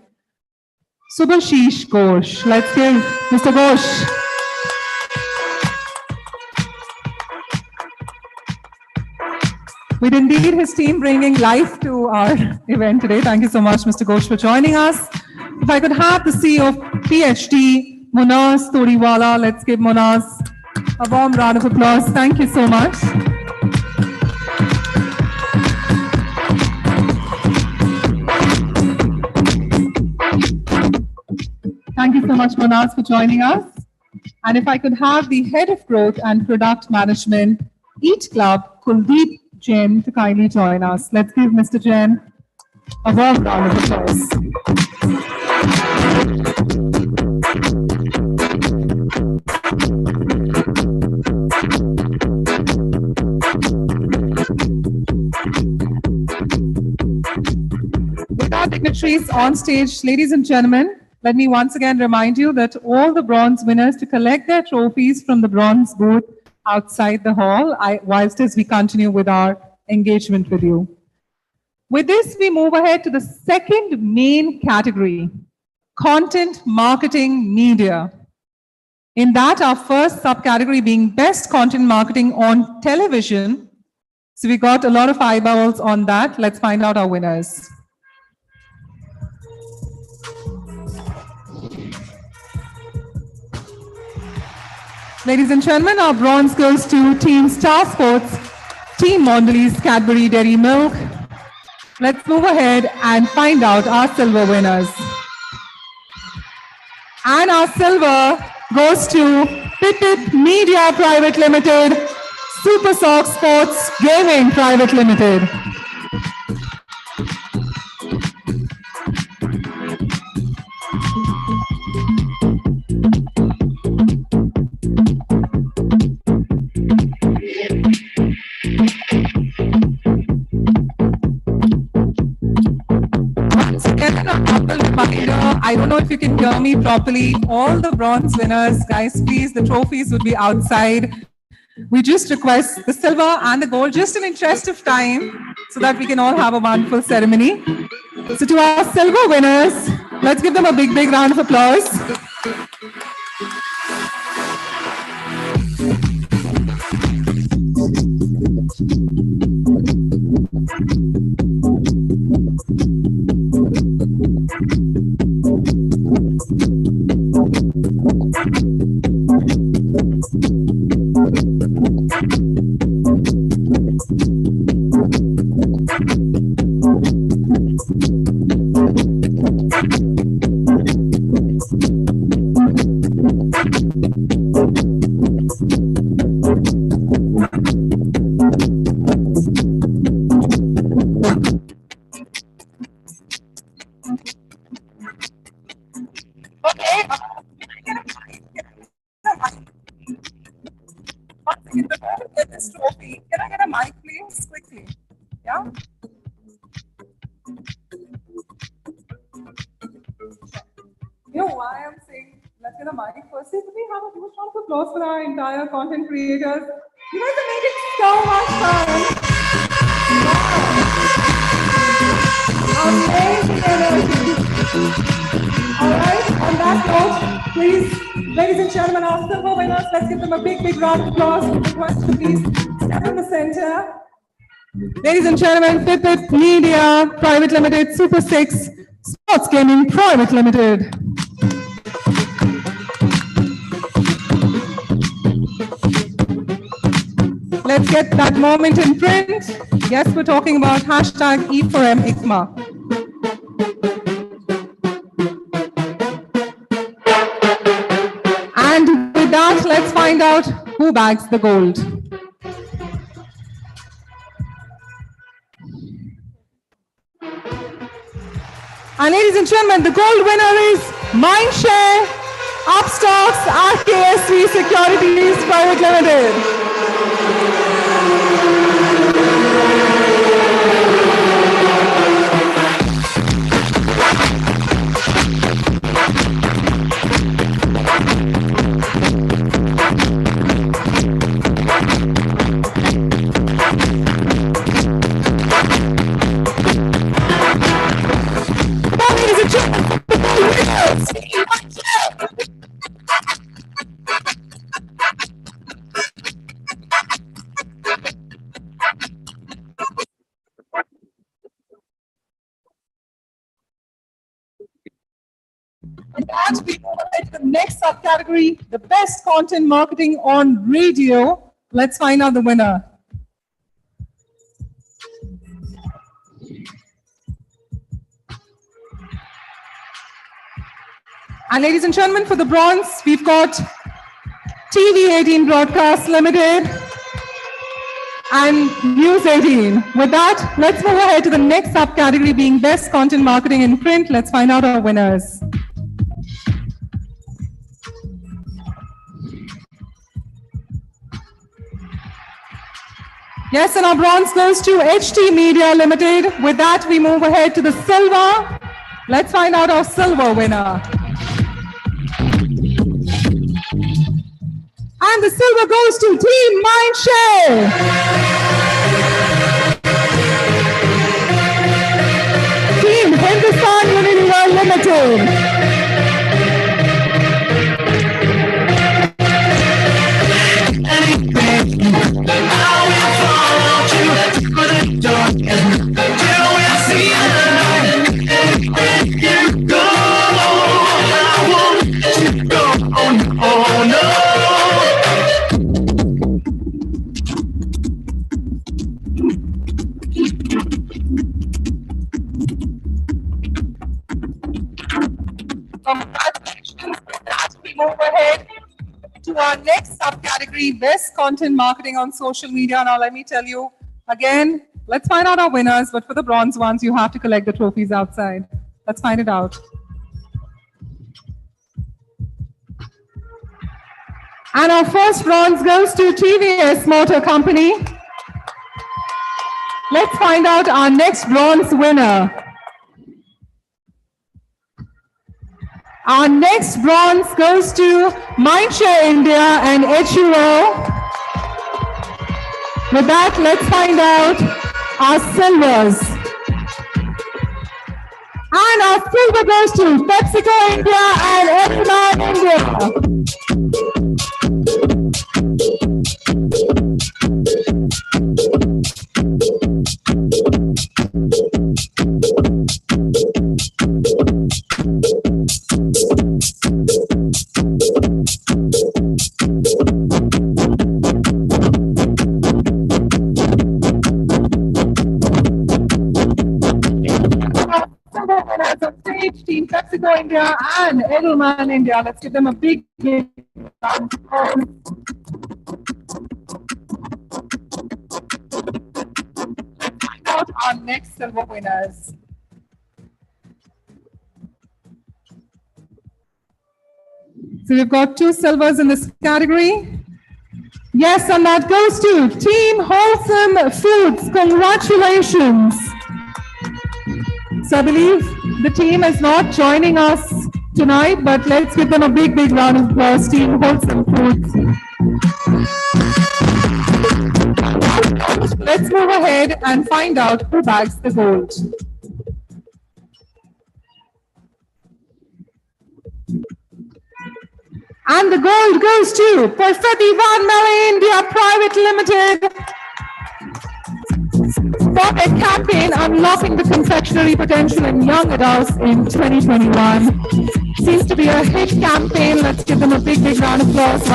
Speaker 1: Subhashish Ghosh. Let's give Mr. Ghosh. With indeed his team bringing life to our event today. Thank you so much, Mr. Ghosh, for joining us. If I could have the CEO of PhD, Munaz Todiwala. Let's give Munaz a warm round of applause. Thank you so much. so much, Manaz, for joining us. And if I could have the Head of Growth and Product Management, Eat Club, Kuldeep Jain, to kindly join us. Let's give Mr. Jain a warm round of applause. With our dignitaries on stage, ladies and gentlemen, let me once again remind you that all the bronze winners to collect their trophies from the bronze booth outside the hall, whilst as we continue with our engagement with you. With this, we move ahead to the second main category, content marketing media. In that, our first subcategory being best content marketing on television. So we got a lot of eyeballs on that. Let's find out our winners. Ladies and gentlemen, our bronze goes to Team Star Sports, Team Mondelez Cadbury Dairy Milk. Let's move ahead and find out our silver winners. And our silver goes to Pipit Media Private Limited, Super Sox Sports Gaming Private Limited. I don't know if you can hear me properly. All the bronze winners, guys, please, the trophies would be outside. We just request the silver and the gold, just in interest of time, so that we can all have a wonderful ceremony. So to our silver winners, let's give them a big, big round of applause. Can I get a mic, please, quickly? Yeah. You know why I'm saying let's get a mic first? Could we have a huge round of applause for our entire content creators? You guys are making so much fun. Amazing energy. All right, on that note, please, ladies and gentlemen, our silver winners, let's give them a big, big round of applause. Request to please step in the center. Ladies and gentlemen, Pipit Media Private Limited, Super 6 Sports Gaming Private Limited. Let's get that moment in print. Yes, we're talking about hashtag E4M ICMA. And with that, let's find out who bags the gold. And ladies and gentlemen, the gold winner is Mindshare Upstocks RKSV Securities Private Limited. And we move on to the next subcategory, the best content marketing on radio. Let's find out the winner. And ladies and gentlemen, for the bronze, we've got TV18 Broadcast Limited and News 18. With that, let's move ahead to the next subcategory being Best Content Marketing in Print. Let's find out our winners. Yes, and our bronze goes to HT Media Limited. With that, we move ahead to the silver. Let's find out our silver winner. And the silver goes to Team Mindshare. Team Hindustan Unilever Limited. Our next subcategory, Best Content Marketing on Social Media. Now, let me tell you again, let's find out our winners. But for the bronze ones, you have to collect the trophies outside. Let's find it out. And our first bronze goes to TVS Motor Company. Let's find out our next bronze winner. Our next bronze goes to Mindshare India and HUO. With that, let's find out our silvers. And our silver goes to PepsiCo India and Edelman India. Team PepsiCo India and Edelman India. Let's give them a big round of applause. Find out our next silver winners. So we've got 2 silvers in this category. Yes, and that goes to Team Wholesome Foods. Congratulations. So I believe the team is not joining us tonight, but let's give them a big, big round of applause, Team Wholesome Foods. Let's move ahead and find out who bags the gold. And the gold goes to Perfetti Van Melle India Private Limited for a campaign unlocking the confectionery potential in young adults in 2021. Seems to be a hit campaign. Let's give them a big, big round of applause.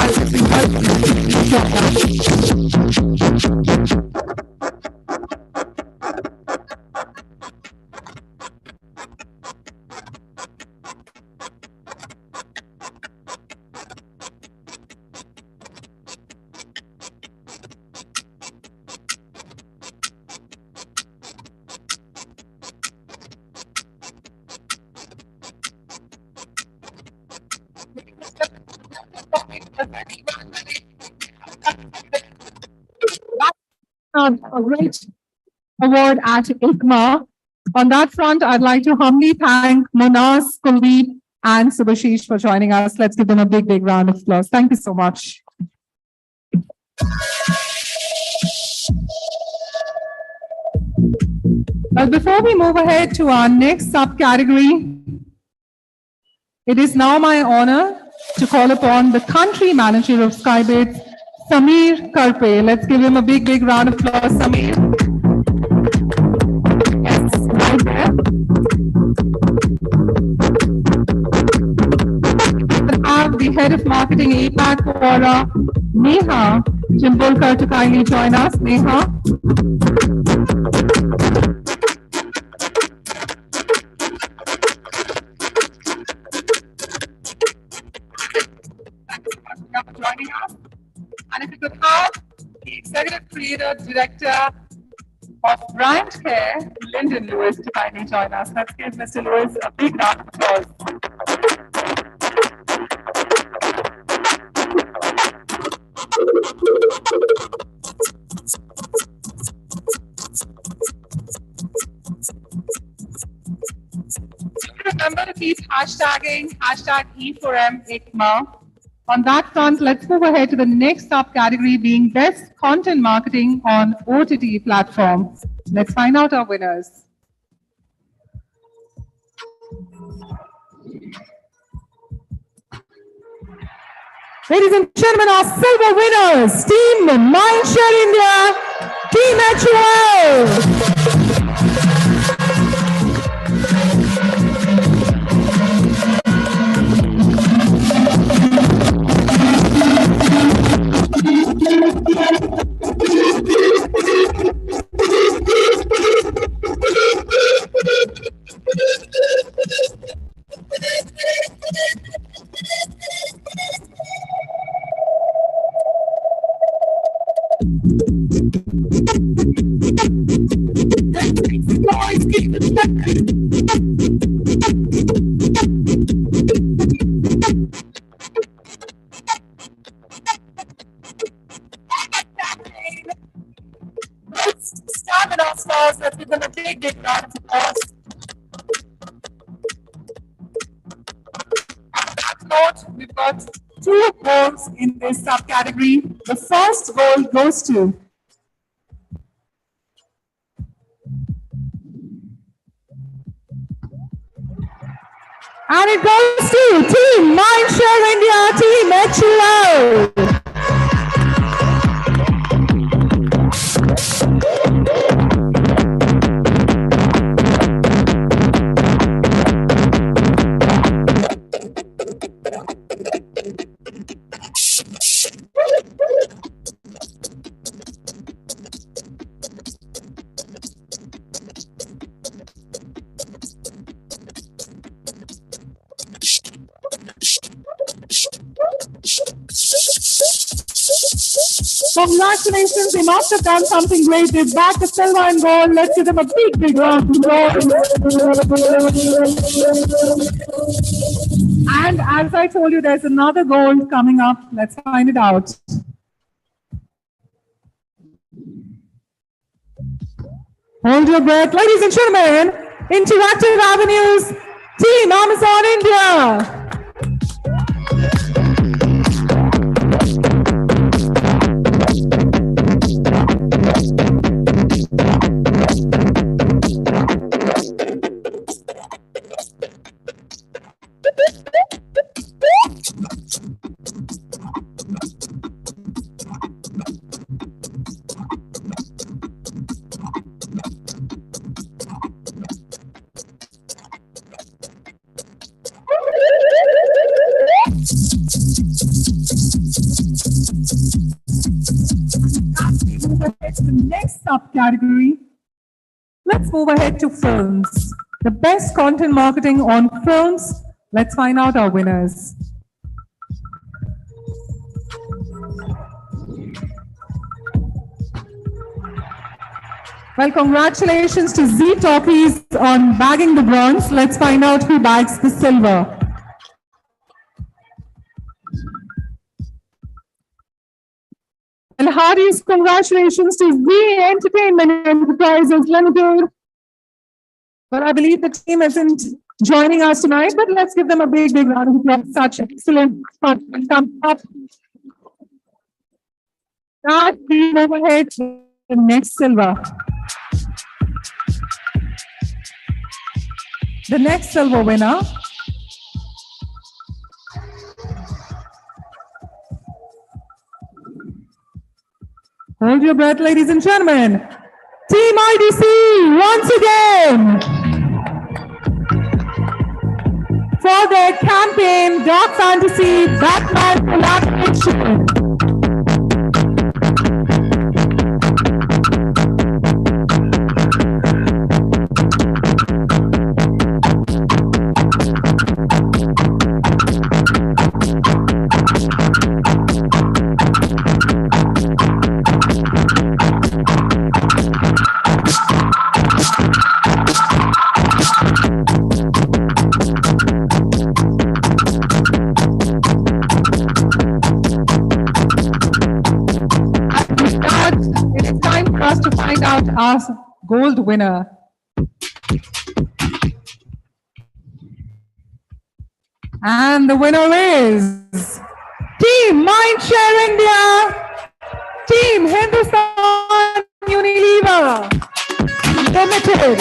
Speaker 1: A great award at ICMA. On that front, I'd like to humbly thank Monas, Kuldeep, and Subhashish for joining us. Let's give them a big, big round of applause. Thank you so much. Well, before we move ahead to our next subcategory, it is now my honor to call upon the country manager of Skybids, Samir Karpe. Let's give him a big, big round of applause, Samir. Yes, right there. We have the head of marketing APAC for Neha Jimbulkar to kindly join us. Neha. Executive Creator Director of Brand Care, Lyndon Lewis, to kindly join us. Let's give Mr. Lewis a big round of applause. Remember to keep hashtagging #E4M ICMA. On that front, let's move ahead to the next subcategory being Best Content Marketing on OTT Platform. Let's find out our winners. Ladies and gentlemen, our silver winners, Team Mindshare India, Team HUL. Stamina stars, let's give them a big round of applause. On that note, we've got 2 goals in this subcategory. The first goal goes to and it goes to Team Mindshare India, Team HUL. Congratulations, they must have done something great. They've backed the silver and gold. Let's give them a big round of applause. And as I told you, there's another gold coming up. Let's find it out. Hold your breath. Ladies and gentlemen, Interactive Avenues, Team Amazon India. To the next subcategory, let's move ahead to films. The best content marketing on films. Let's find out our winners. Well, congratulations to Z Talkies on bagging the bronze. Let's find out who bags the silver. And heartiest congratulations to Z Entertainment Enterprises Limited. But I believe the team isn't joining us tonight, but let's give them a big round of applause. Such excellent content comes up. That team overhead to the next silver. The next silver winner hold your breath, ladies and gentlemen. Team IDC, once again, for their campaign, Dark Fantasy Batman Collaboration. us to find out our gold winner. And the winner is Team Mindshare India, Team Hindustan Unilever Limited.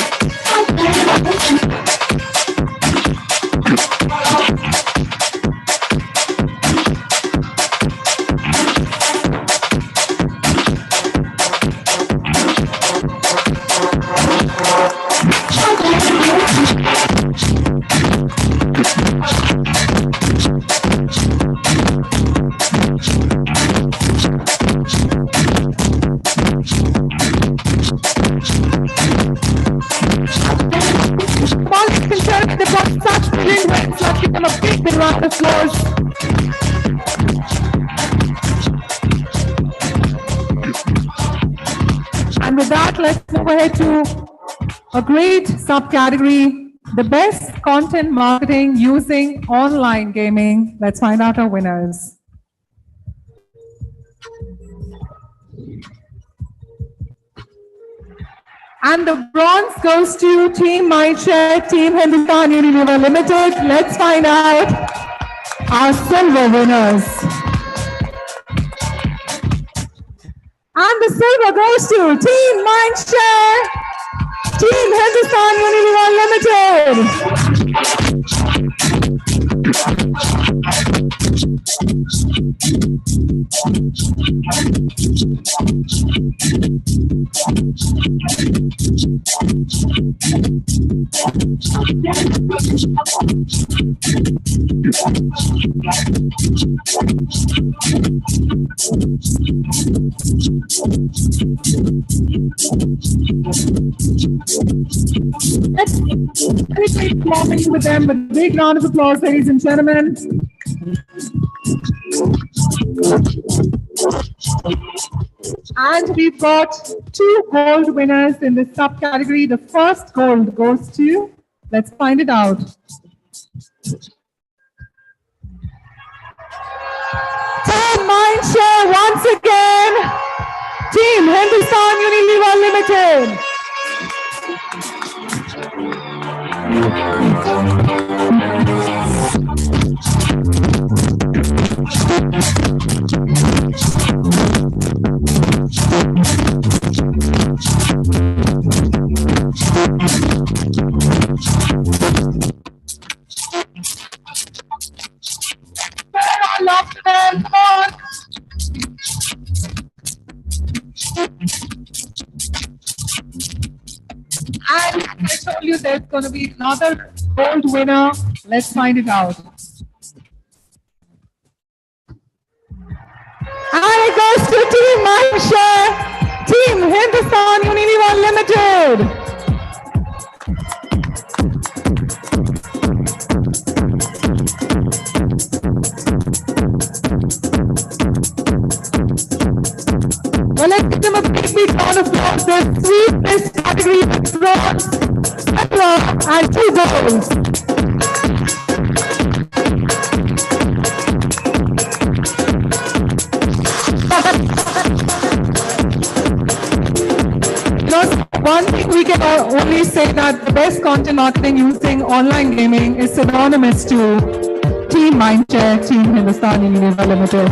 Speaker 1: Such brilliant wins. Let's give them a big round of applause. And with that, let's move ahead to a great subcategory, the best content marketing using online gaming. Let's find out our winners. And the bronze goes to Team Mindshare, Team Hindustan Unilever Limited. Let's find out our silver winners. And the silver goes to Team Mindshare, Team Hindustan Unilever Limited. Let's keep clapping with them with a big round of applause, ladies and gentlemen. And we've got 2 gold winners in this subcategory. The first gold goes to, let's find it out. Team Mindshare once again, Team Hindustan Unilever Limited. I love them. Come on. And I told you there's going to be another gold winner. Let's find it out. And it goes to Team Mindshare, Team Hindustan Unilever Limited. Well, let's give them a big round of applause. The sweetest category of bronze, silver, and 2 golds. One thing we can only say that the best content marketing using online gaming is synonymous to Team Mindshare, Team Hindustan Unilever Limited.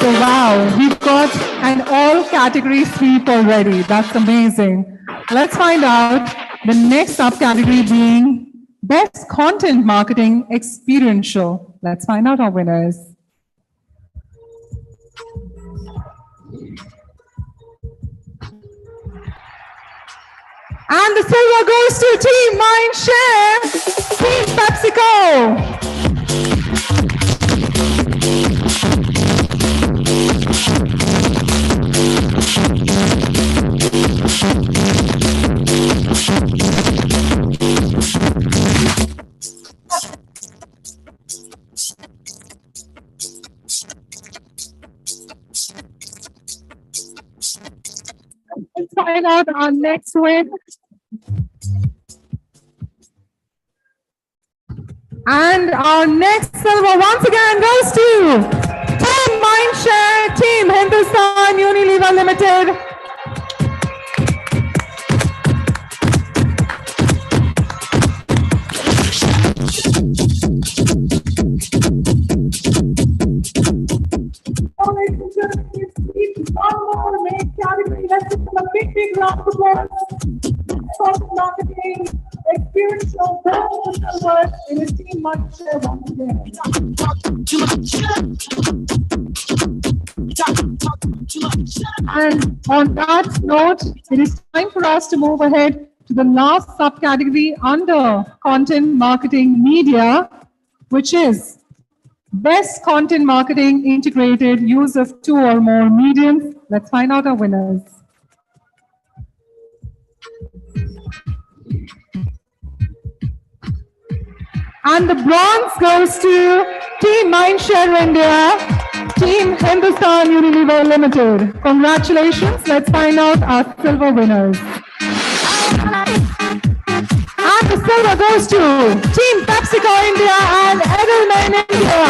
Speaker 1: So wow, we've got an all category sweep already. That's amazing. Let's find out the next subcategory being Best Content Marketing Experiential. Let's find out our winners. And the silver goes to Team Mindshare, Team PepsiCo. Let's find out our next win. And our next silver once again goes to Team Mindshare, Team Hindustan Unilever Limited. One more main category. Let's give them a big round of applause. Content marketing, experiential, both the silver in a Team Mindshare once again. And on that note, it is time for us to move ahead to the last subcategory under content marketing media, which is Best Content Marketing Integrated Use of 2 or more mediums. Let's find out our winners. And the bronze goes to Team Mindshare India, Team Hindustan Unilever Limited. Congratulations. Let's find out our silver winners. And the silver goes to Team PepsiCo India and Edelman India.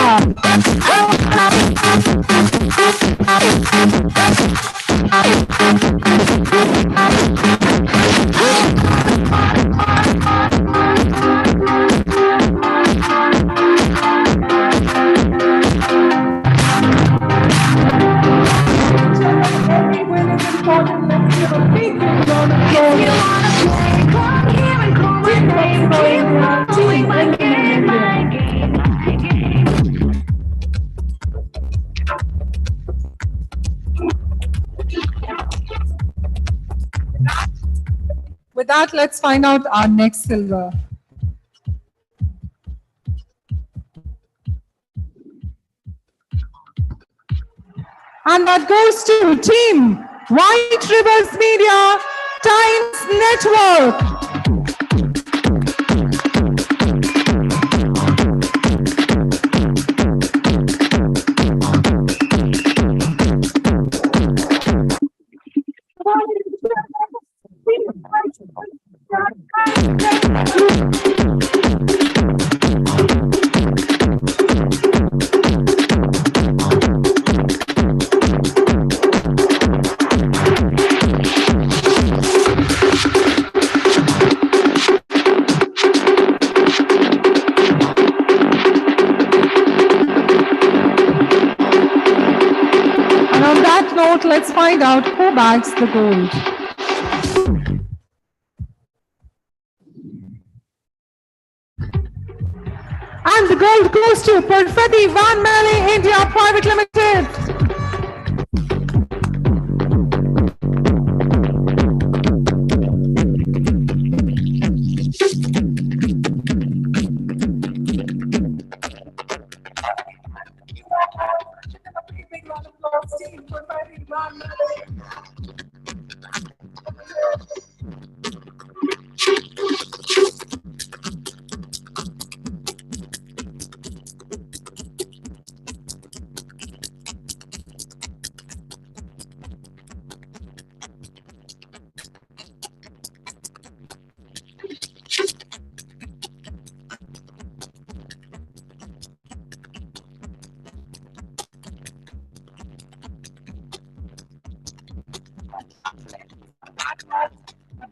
Speaker 1: Every win is important. Let's give a big round of applause. With that, let's find out our next silver. And that goes to Team White Rivers Media Times Network. Let's find out who bags the gold. And the gold goes to Perfetti Van Melle India Private Limited.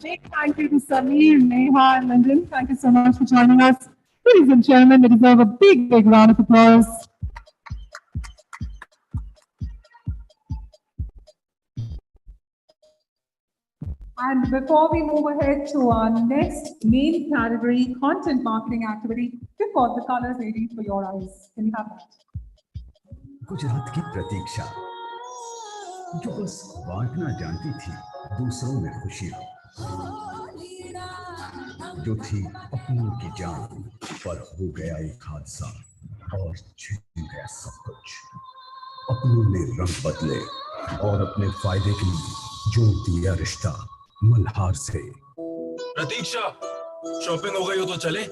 Speaker 1: Big thank you to Sameer, Neha, and Lyndon. Thank you so much for joining us. Ladies and gentlemen, they deserve a big round of applause. And before we move ahead to our next main category, content marketing activity, we've got the colors waiting for your eyes. Can you have that?
Speaker 3: Gujarat की प्रतीक्षा जो बस बांटना जानती थी दूसरों में खुशियां, जो थी अपनों की जान पर हो गया एक हादसा और छिन गया सब कुछ। अपनों ने रंग बदले और अपने फायदे के लिए जोड़ दिया रिश्ता मल्हार से।
Speaker 4: प्रतीक्षा, शॉपिंग हो गई हो तो चले?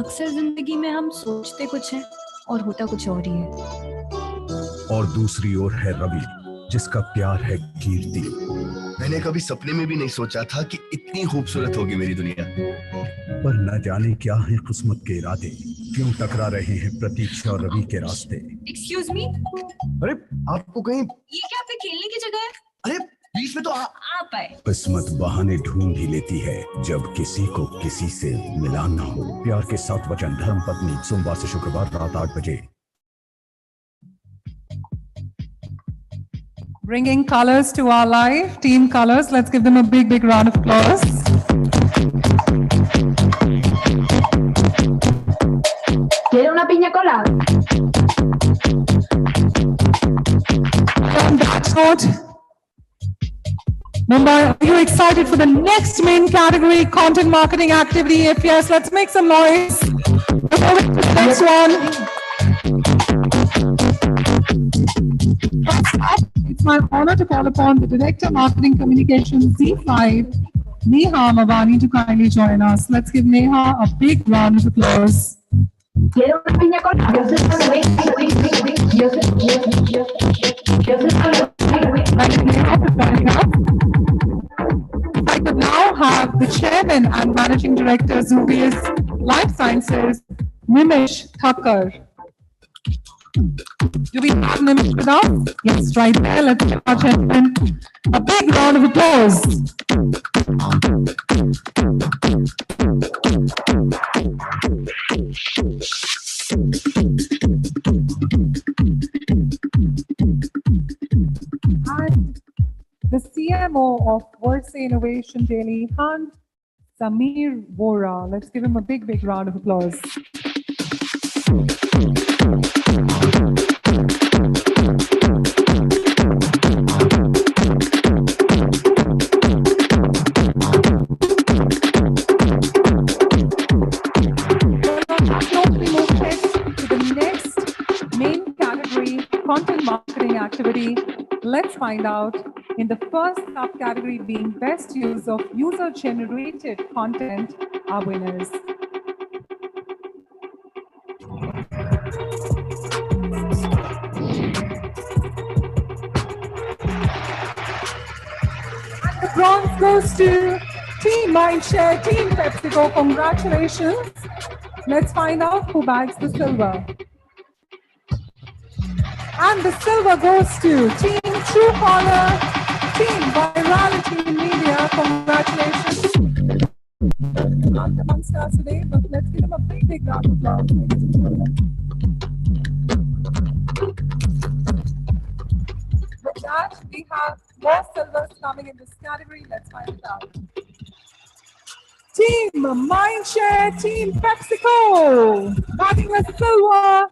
Speaker 5: अक्सर जिंदगी में हम सोचते कुछ हैं और होता कुछ और ही है।
Speaker 3: और दूसरी ओर है रवि, जिसका प्यार है कीर्ति।
Speaker 6: मैंने कभी सपने में भी नहीं सोचा था कि इतनी खूबसूरत होगी मेरी दुनिया।
Speaker 3: पर न जाने क्या है किस्मत के इरादे, क्यों टकरा रहे हैं प्रतीक्षा और रवि के रास्ते।
Speaker 5: एक्सक्यूज मी,
Speaker 6: अरे आपको कहीं
Speaker 5: ये क्या आपके खेलने की जगह है?
Speaker 6: अरे बीच में तो
Speaker 5: आप आए।
Speaker 3: किस्मत बहाने ढूंढ ही लेती है जब किसी को किसी से मिला ना हो। प्यार के साथ वचन, धर्म पत्नी, सोमवार से शुक्रवार रात 8 बजे।
Speaker 1: Bringing colors to our life, Team Colors. Let's give them a big, big round of applause.
Speaker 10: ¿Quiere una piña colada?
Speaker 1: On that note, Mumbai, are you excited for the next main category, content marketing activity? If yes, let's make some noise. Next one. It's my honor to call upon the Director Marketing Communications Z5, Neha Mavani, to kindly join us. Let's give Neha a big round of applause.
Speaker 10: ¿Quiere una piña colada?
Speaker 1: I could now have the Chairman and Managing Director, Zubius Life Sciences, Nimish Thakkar. Do we have Nimish with us? Yes, right there. Let's give our gentleman a big round of applause. And the CMO of Wordsay Innovation Daily Hunt, Samir Vora. Let's give him a big, big round of applause. Content marketing activity. Let's find out in the first subcategory being best use of user-generated content, our winners. And the bronze goes to Team Mindshare, Team PepsiCo. Congratulations. Let's find out who bags the silver. And the silver goes to Team Truecaller, Team Virality Media. Congratulations. Not the one star today, but let's give them a big, big round of applause. With that, we have more silvers coming in this category. Let's find it out. Team Mindshare, Team PepsiCo, bagging the silver.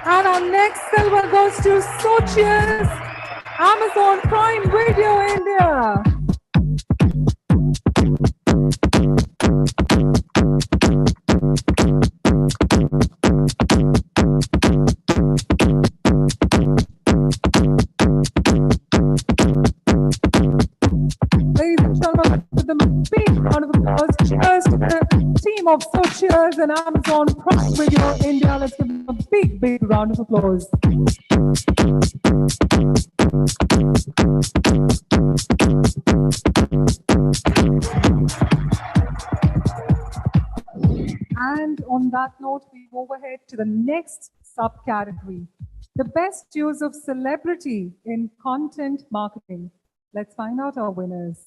Speaker 1: And our next silver goes to Sochius, Amazon Prime Video India. Ladies and gentlemen, give them a big round of applause. Cheers to the team of Sochius and Amazon Prime Video India. Let's give them a big, big round of applause. And on that note, we move ahead to the next subcategory, the best use of celebrity in content marketing. Let's find out our winners.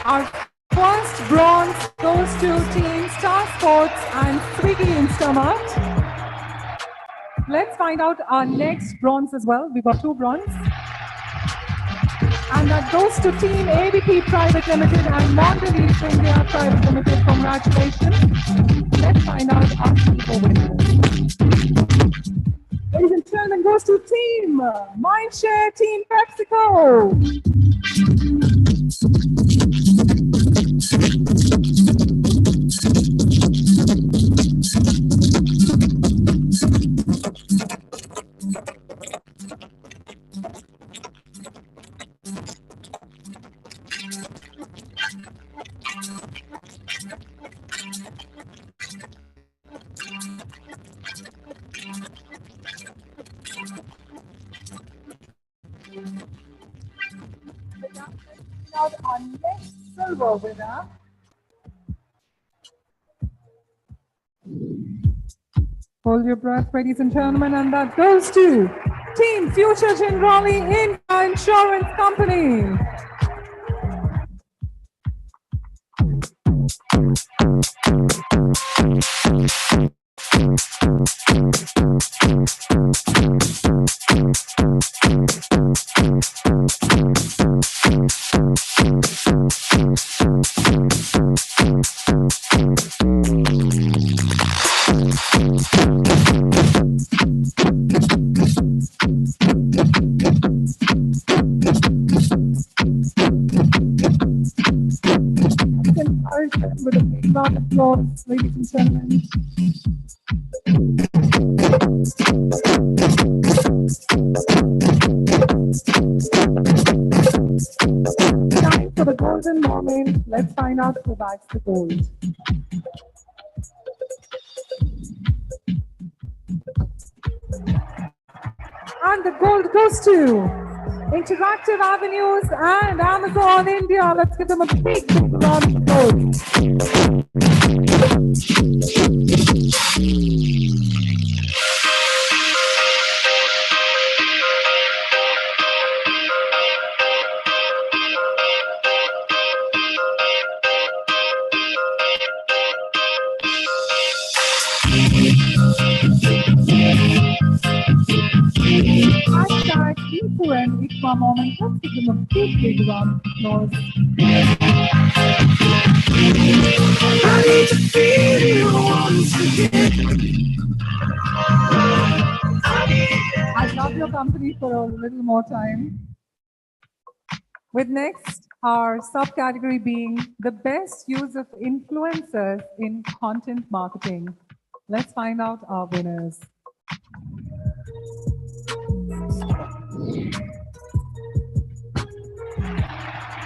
Speaker 1: Our first bronze goes to Team Star Sports and Swiggy Instamart. Let's find out our next bronze as well. We've got 2 bronze. And that goes to Team ABP Private Limited and Mondelez East India Private Limited. Congratulations. Let's find out our people winners. Ladies and gentlemen, goes to Team Mindshare, Team PepsiCo. Our next silver winner. Hold your breath, ladies and gentlemen, and that goes to Team Future Generali India Insurance Company. With a big round of applause, ladies and gentlemen. Time for the golden moment. Let's find out who bags the gold. And the gold goes to Interactive Avenues and Amazon India. Let's give them a big round of applause. Hashtag Ifu and Ikma moment. Let's give them a big round of applause. I need to feel you once again. I love your company for a little more time. With next, our subcategory being the best use of influencers in content marketing. Let's find out our winners.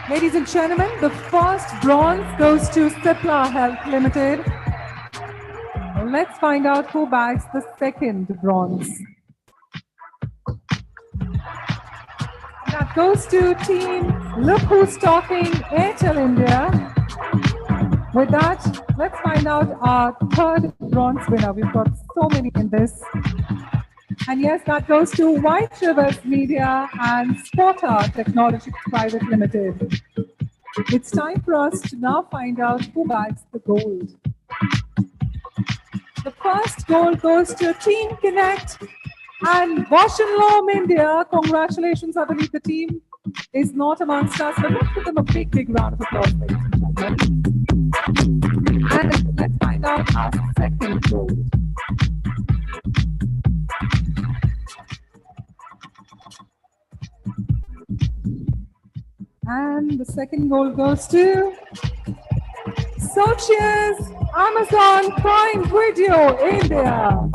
Speaker 1: Ladies and gentlemen, the first bronze goes to Cipla Health Limited. Let's find out who bags the second bronze. That goes to Team Look Who's Talking Airtel India. With that, let's find out our third bronze winner. We've got so many in this. And yes, that goes to White Rivers Media and Sporta Technologies Private Limited. It's time for us to now find out who bags the gold. The first gold goes to Team Connect and Bosch & Lomb India. Congratulations, I believe the team is not amongst us, but let's give them a big round of applause, ladies and gentlemen. And let's find out our second gold. And the second gold goes to Sochia's Amazon Prime Video India.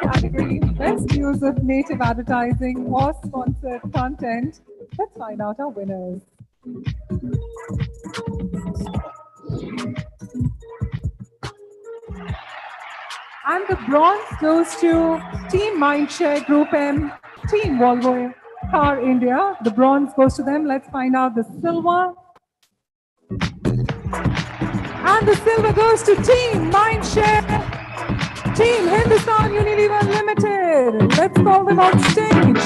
Speaker 1: Category best use of native advertising or sponsored content. Let's find out our winners. And the bronze goes to Team Mindshare Group M, Team Volvo Car India. The bronze goes to them. Let's find out the silver. And the silver goes to Team Mindshare, Team Hindustan Unilever Limited. Let's call them on stage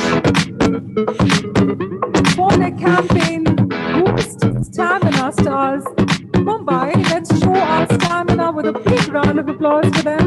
Speaker 1: for their campaign, Boost Stamina Stars Mumbai. Let's show our stamina with a big round of applause for them.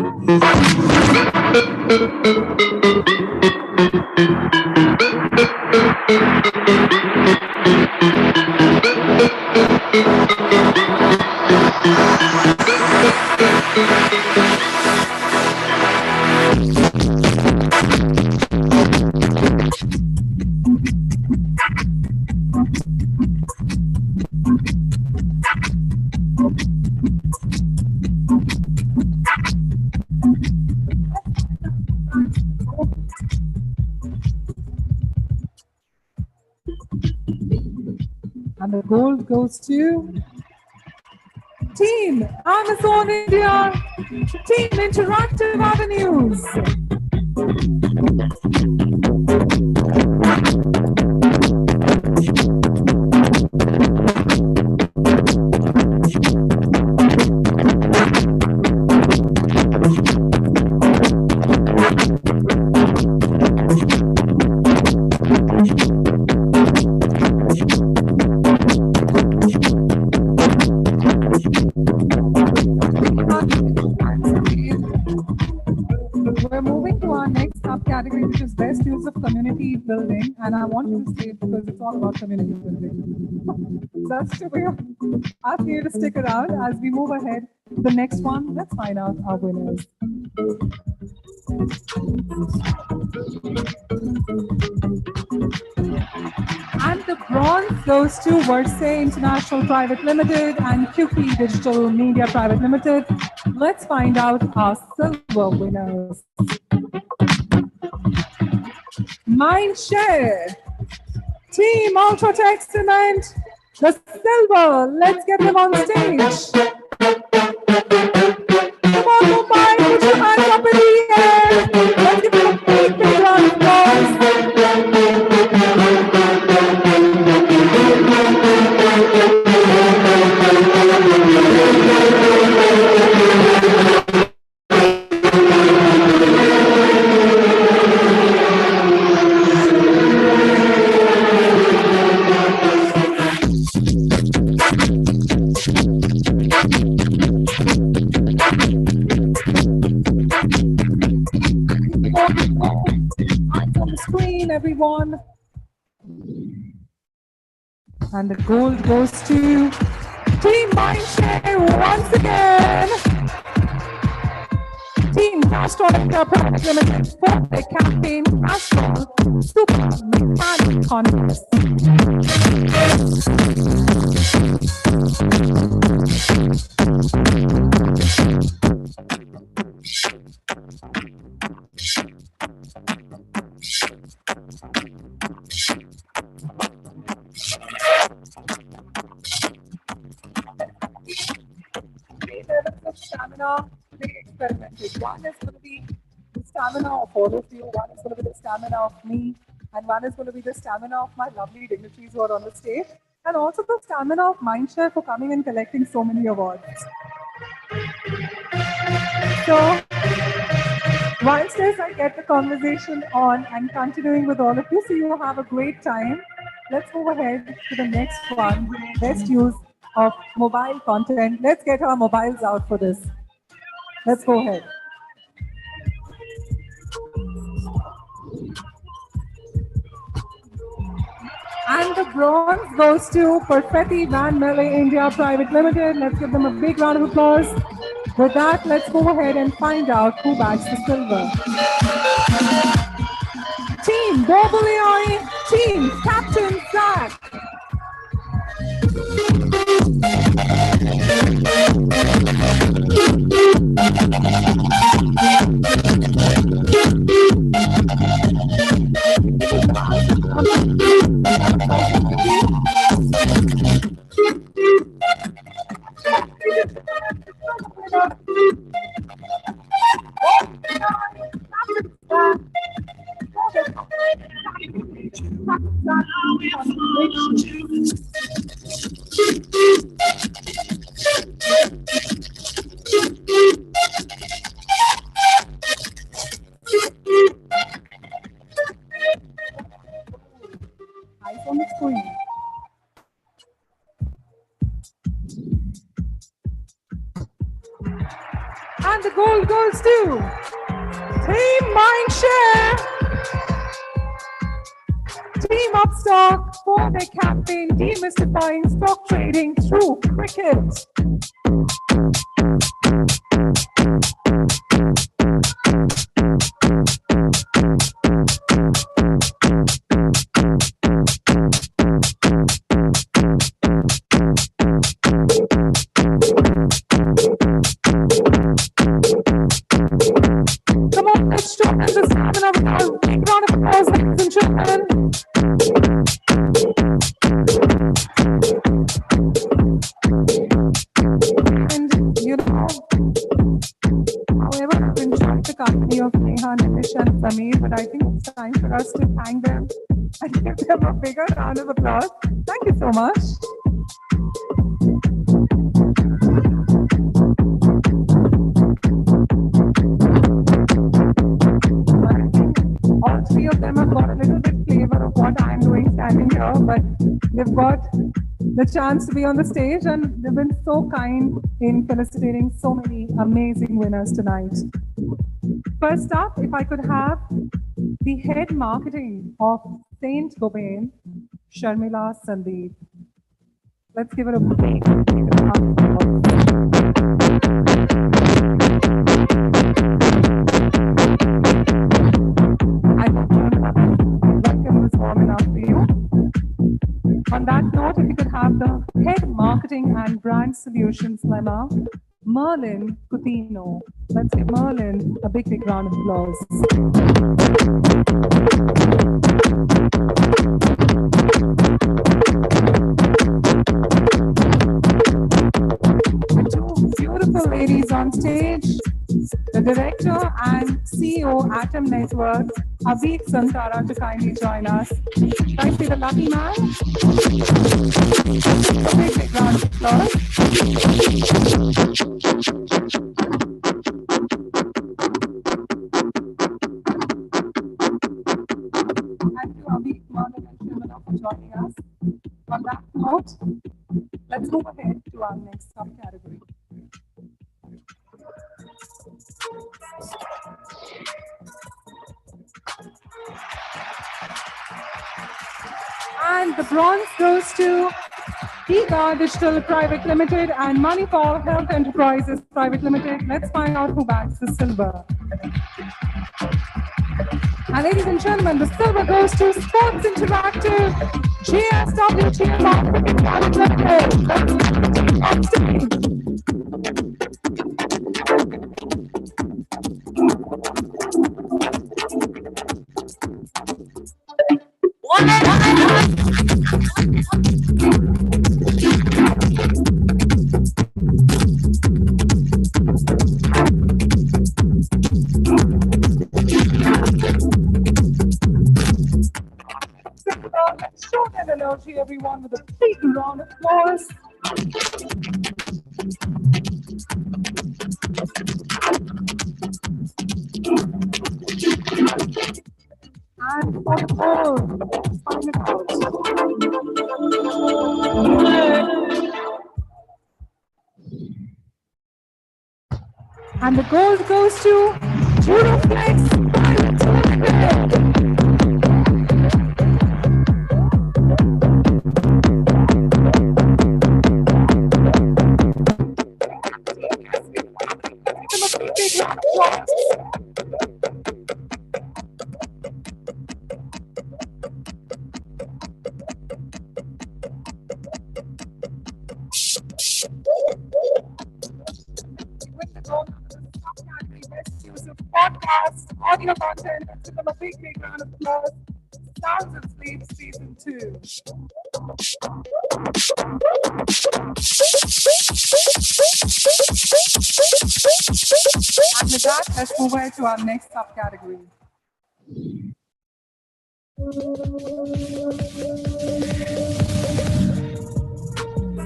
Speaker 1: And the gold goes to Team Amazon India, Team Interactive Avenues. We're moving to our next subcategory, which is best use of community building. And I want you to say it because it's all about community building. So that's the way of asking you to stick around as we move ahead to the next one. Let's find out our winners. And the bronze goes to Versailles International Private Limited and QP Digital Media Private Limited. Let's find out our silver winners. Mindshare, Team Ultratech Cement, the silver. Let's get them on stage. Come on, Mumbai, put your hands up in the air. Let's give them a big, big round of applause. Screen, everyone. And the gold goes to Team Mindshare once again. Team Castrol India Private Limited for their campaign Castrol Super Mechanic Contest. Stamina, they experimented. One is going to be the stamina of all of you, one is going to be the stamina of me, and one is going to be the stamina of my lovely dignitaries who are on the stage, and also the stamina of Mindshare for coming and collecting so many awards. So, whilst as I get the conversation on and continuing with all of you, so you have a great time, let's move ahead to the next one, best use of mobile content. Let's get our mobiles out for this. Let's go ahead. And the bronze goes to Perfetti Van Melle India Private Limited. Let's give them a big round of applause. With that, let's go ahead and find out who bags the silver. Team Bobbleai, Team Captain Zach. Eyes on the screen. And the gold goes to Team Mindshare. Team Upstock for their campaign demystifying stock trading through cricket. Come on, let's show them the stamina of our big round of applause, ladies and gentlemen. And you know, however, I've enjoyed the company of Neha, Nimish, and Sameer, but I think it's time for us to thank them and give them a bigger round of applause. Thank you so much. All three of them have got a little bit flavor of what I'm doing standing here, but they've got the chance to be on the stage and they've been so kind in felicitating so many amazing winners tonight. First up, if I could have the head marketing of Saint Gobain, Sharmila Sandeep. Let's give it a big round of applause. Warm enough for you. On that note, if you could have the head marketing and brand solutions lemma, Merlin Coutinho. Let's give Merlin a big, big round of applause. And two beautiful ladies on stage, the director and CEO Atom Network, Abhi Santara, to kindly join us. Should I say the lucky man? A big, big round of applause. Thank you, Abhi, Merlin, and Shimala for joining us. On that note, let's move ahead to our next subcategory. And the bronze goes to Giga Digital Private Limited and Manipal Health Enterprises Private Limited. Let's find out who bags the silver. And ladies and gentlemen, the silver goes to Sports Interactive, GSW Team Marketing Private Limited. On stage. Let's show that energy, everyone, with a big round of applause. And for the gold, let's find it out. And the gold goes to Duroflex Private Limited. Podcast, audio content, let's give them a big, big round of applause. Sounds of Sleep Season 2. And with that, let's move on to our next subcategory.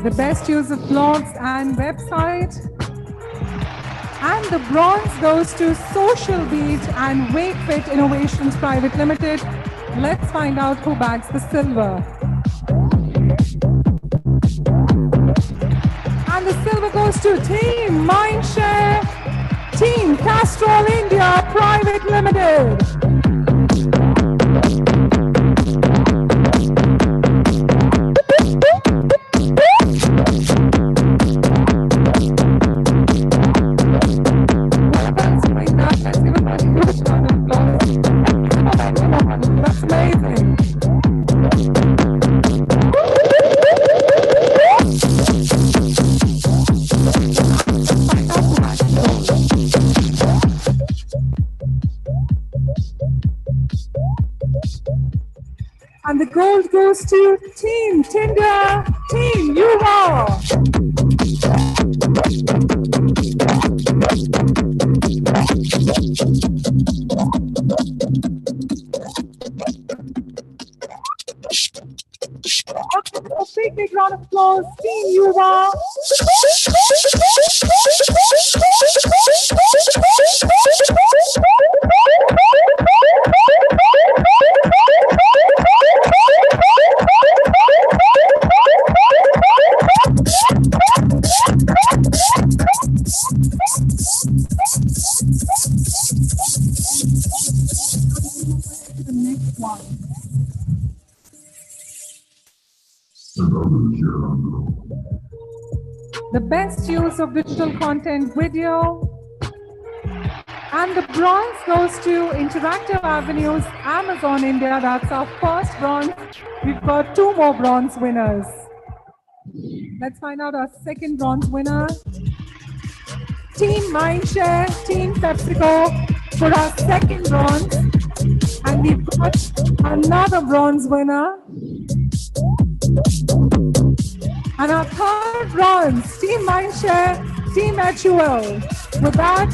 Speaker 1: The best use of blogs and website. And the bronze goes to Social Beat and WakeFit Innovations Private Limited. Let's find out who bags the silver. And the silver goes to Team Mindshare, Team Castrol India Private Limited. That's amazing. And the gold goes to Team Tinder, Team Yuva. A big round of applause, Team Yuva. The next one. The best use of digital content video. And the bronze goes to Interactive Avenues, Amazon India. That's our first bronze. We've got 2 more bronze winners. Let's find out our second bronze winner. Team Mindshare, Team PepsiCo for our second bronze. And we've got another bronze winner. And our third bronze, Team Mindshare, Team HUL. With that,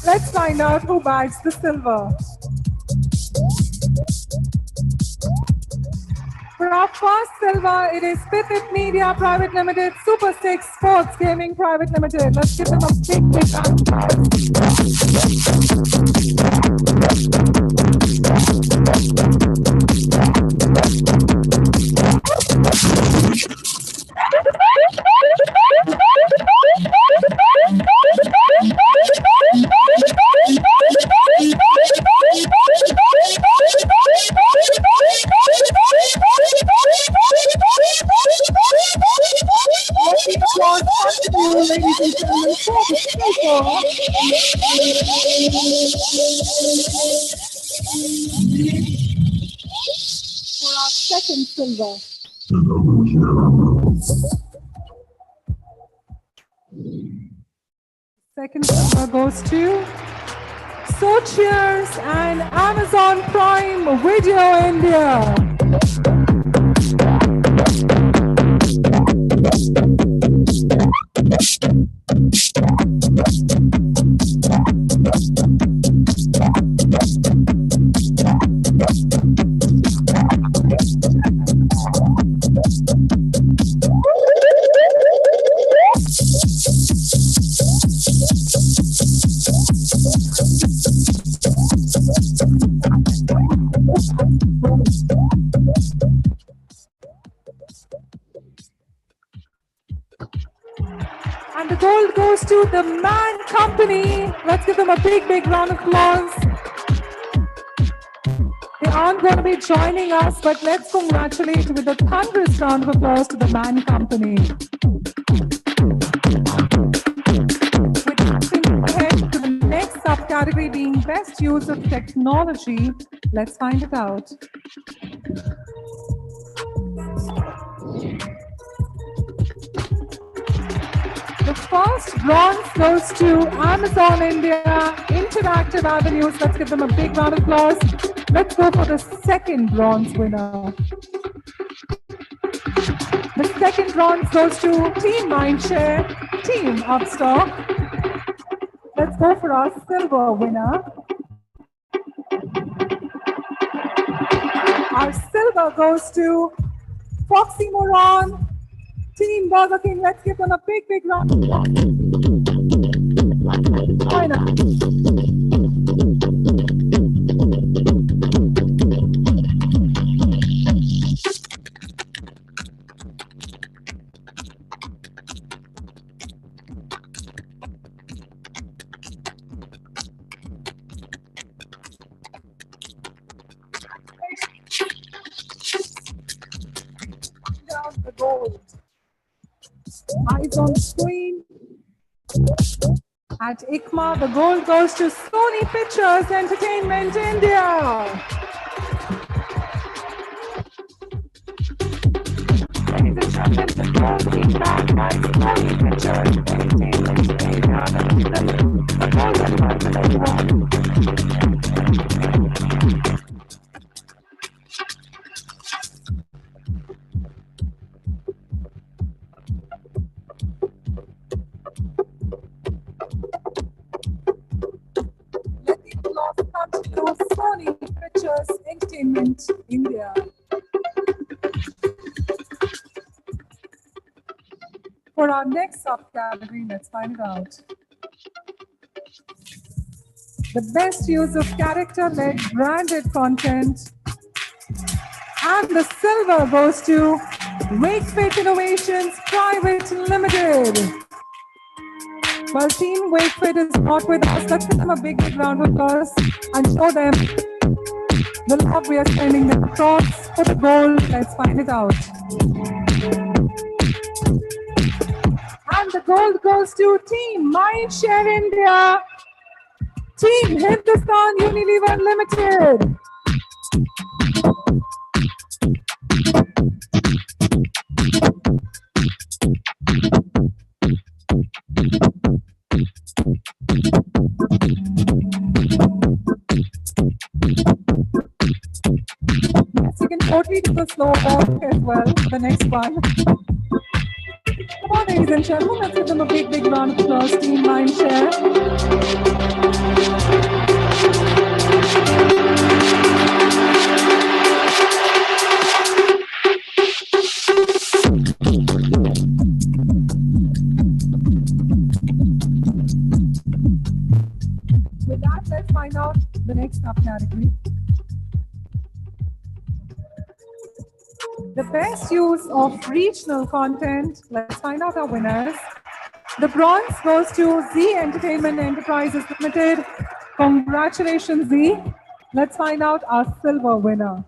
Speaker 1: let's find out who bags the silver. For our first silver, it is Pithit Media Private Limited, Super 6 Sports Gaming Private Limited. Let's give them a big, big round of ladies and gentlemen, for the for our second silver. Second silver goes to So Cheers and Amazon Prime Video India. And the gold goes to the Man Company. Let's give them a big, big round of applause. They aren't going to be joining us, but let's congratulate with a thunderous round of applause to the Man Company. We're jumping ahead to the next subcategory being best use of technology. Let's find it out. The first bronze goes to Amazon India, Interactive Avenues. Let's give them a big round of applause. Let's go for the second bronze winner. The second bronze goes to Team Mindshare, Team Upstock. Let's go for our silver winner. Our silver goes to Foxy Moran, Team Burger King. Let's give them a big, big round. the gold. Eyes on the screen. At ICMA, the gold goes to Sony Pictures Entertainment India. Ladies and gentlemen, the gold is backed by Sony Pictures Entertainment India. The gold is backed by Sony Pictures Entertainment India. For our next subcategory, let's find it out. The best use of character-led branded content. And the silver goes to Wakefit Innovations Private Limited. Well, Team Wakefit is not with us. Let's give them a big round of applause and show them the love we are sending them across for the goal. Let's find it out. And the gold goes to Team Mindshare India, Team Hindustan Unilever Limited. Yes, you can totally do the slow walk as well, the next one. Come on, ladies and gentlemen, let's give them a big, big round of applause, Team Mindshare. With that, let's find out the next subcategory. The best use of regional content. Let's find out our winners. The bronze goes to Z Entertainment Enterprises Limited. Congratulations, Z. Let's find out our silver winner.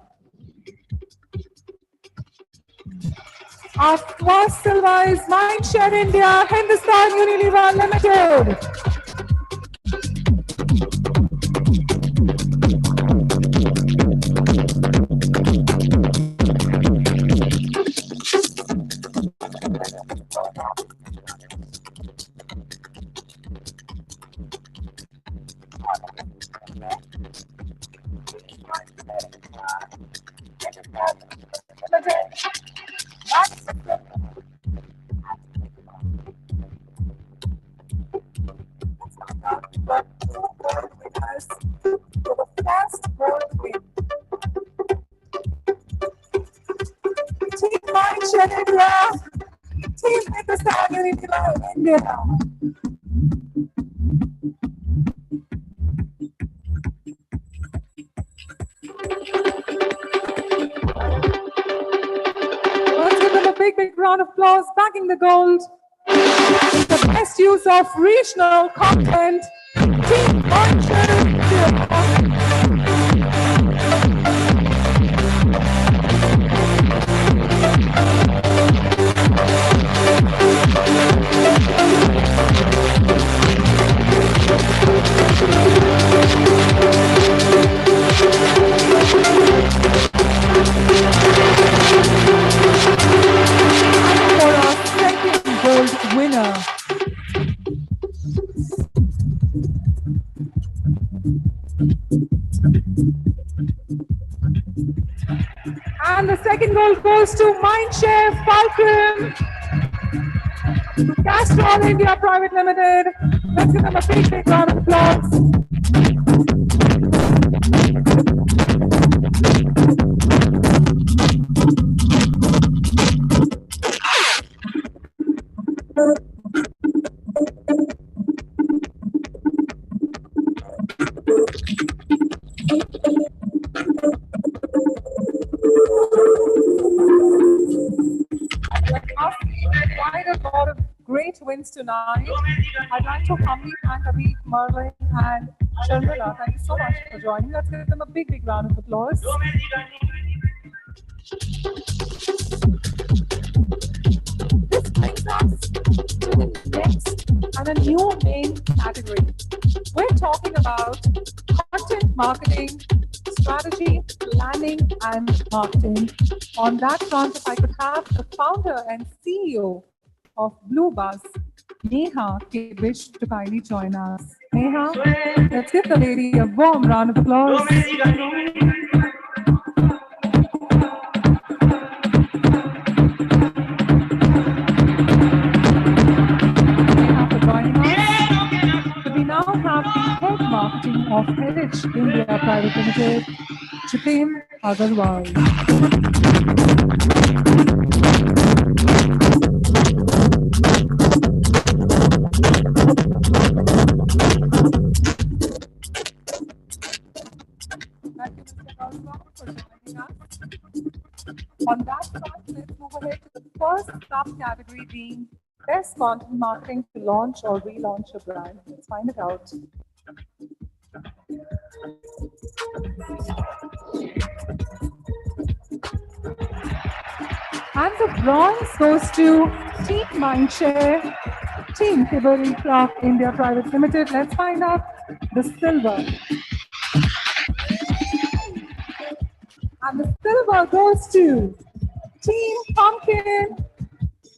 Speaker 1: Our first silver is Mindshare India, Hindustan Unilever Limited. Team Mindshare India, Team Hindustan Unilever India. Let's give them a big, big round of applause. Backing the gold. The best use of regional content. Team Mindshare India. For our second gold winner. And the second gold goes to Mindshare Falcon, Castrol India Private Limited. Let's give them a big, big round of applause. Quite a lot of great wins tonight. I'd like to humbly thank Abhi, Merlin, and Sharmila. Thank you so much for joining. Let's give them a big, big round of applause. a new main category. We're talking about content marketing, strategy, planning, and marketing. On that front, if I could have the founder and CEO of Blue Buzz, Neha K. Bish, to kindly join us. Neha, let's give the lady a warm round of applause. We now have the head marketing of Heritage India Private Limited, Jiten Agarwal. On that front, let's move ahead to the first subcategory being best content marketing to launch or relaunch a brand. Let's find it out. And the bronze goes to Team Mindshare, Team Kimberly Clark India Private Limited. Let's find out the silver. And the silver goes to Team Pumpkin,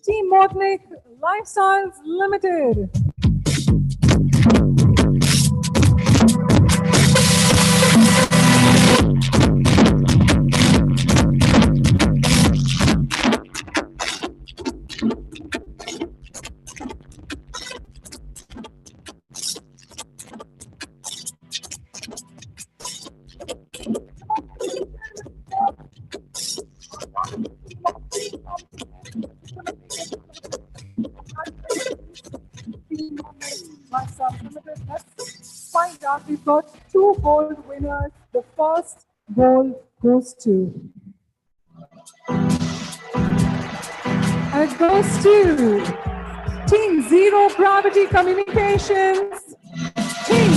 Speaker 1: Team Mortnick Lifestyles Limited. Let's find out. We've got two gold winners. The first gold goes to, and it goes to Team Zero Gravity Communications. Team.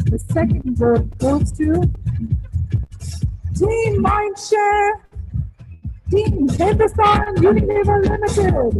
Speaker 1: The second goal goes to Team Mindshare, Team Hindustan Unilever Limited.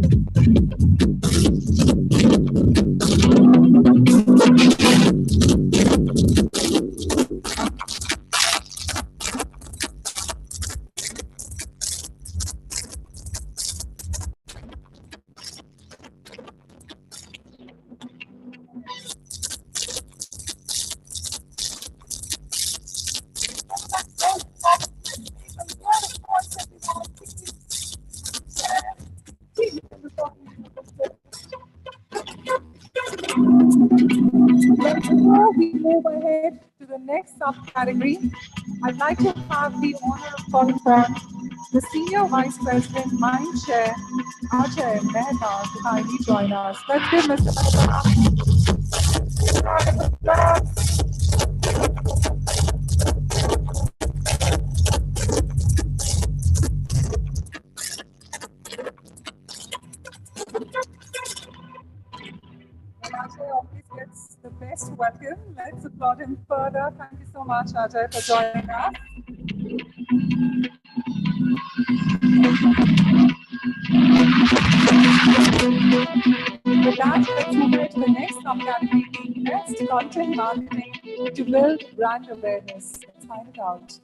Speaker 1: Before we move ahead to the next subcategory, I'd like to have the honor of calling upon the Senior Vice President, Mindshare, Ajay Mehta, to kindly join us. Let's give Mr. Ajay always gets the best welcome. Let's applaud him further. Thank you so much, Ajay, for joining us. With that, let's move on to the next subcategory, being best content marketing to build brand awareness. Let's find it out.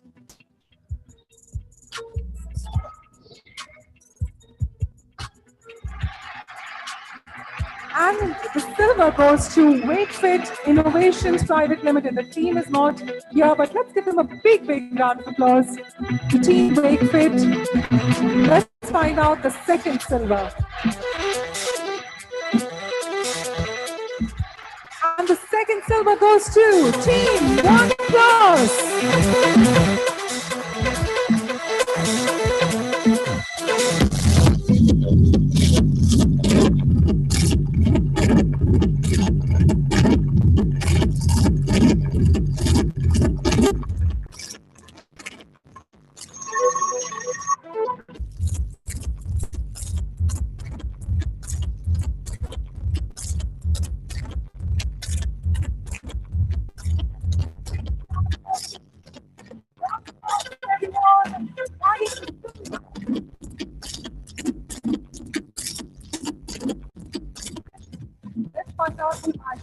Speaker 1: And the silver goes to WakeFit Innovations Private Limited. The team is not here, but let's give them a big, big round of applause to Team WakeFit. Let's find out the second silver. And the second silver goes to Team OnePlus. find out who has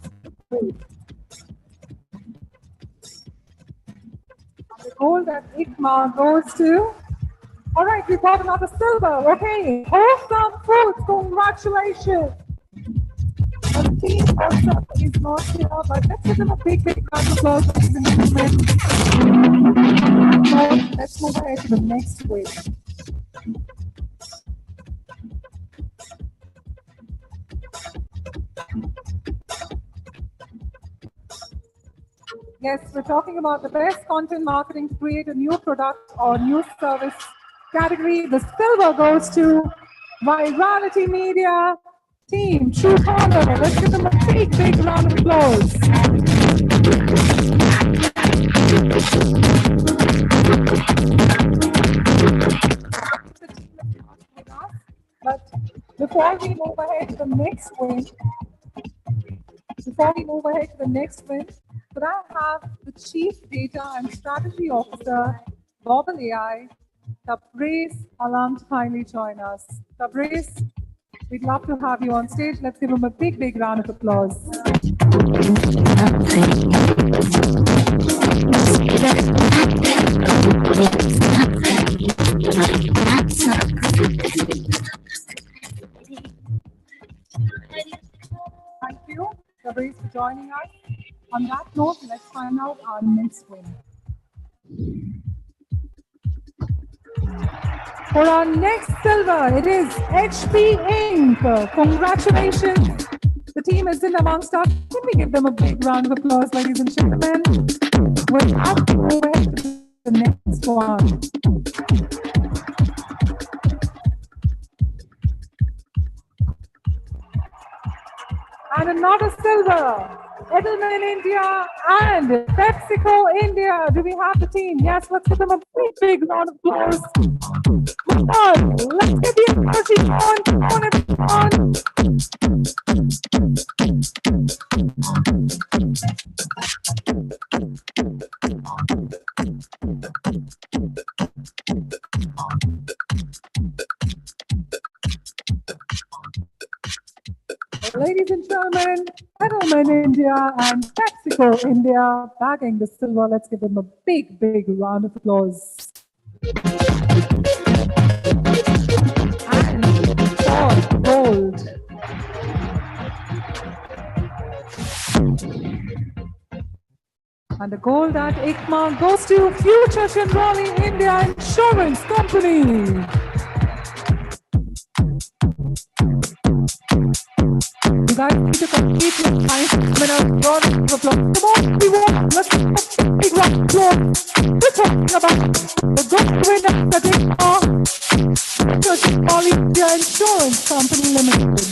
Speaker 1: the gold at ICMA goes to. All right, we got another silver. Okay, Wholesome Foods, congratulations. The team also is not here, but let's give them a big round of applause, ladies and gentlemen. So let's move ahead to the next wave. Yes, we're talking about the best content marketing to create a new product or new service category. The silver goes to Virality Media team, True Corner. Let's give them a big round of applause. But before we move ahead to the next win, could I have the Chief Data and Strategy Officer, Bobble AI, Tabriz Alam, to kindly join us. Tabriz, we'd love to have you on stage. Let's give him a big round of applause. Thank you, Tabriz, for joining us. On that note, let's find out our next win. For our next silver, it is HP Inc. Congratulations. The team is in amongst us. Can we give them a big round of applause, ladies and gentlemen? We'll have to move ahead to the next one. And another silver. Edelman India and PepsiCo India. Do we have the team? Yes, let's give them a big round of applause. Come on, let's get the energy on. Ladies and gentlemen, Edelman India and PepsiCo India bagging the silver. Let's give them a big round of applause. And for gold. And the gold at ICMA goes to Future Chendrali India Insurance Company. You guys need to complete your time. Round of applause. Come on, we want. Let's give a big round of applause. We're talking about the gold winner that ICMA, Future Chendrali India Insurance Company Limited.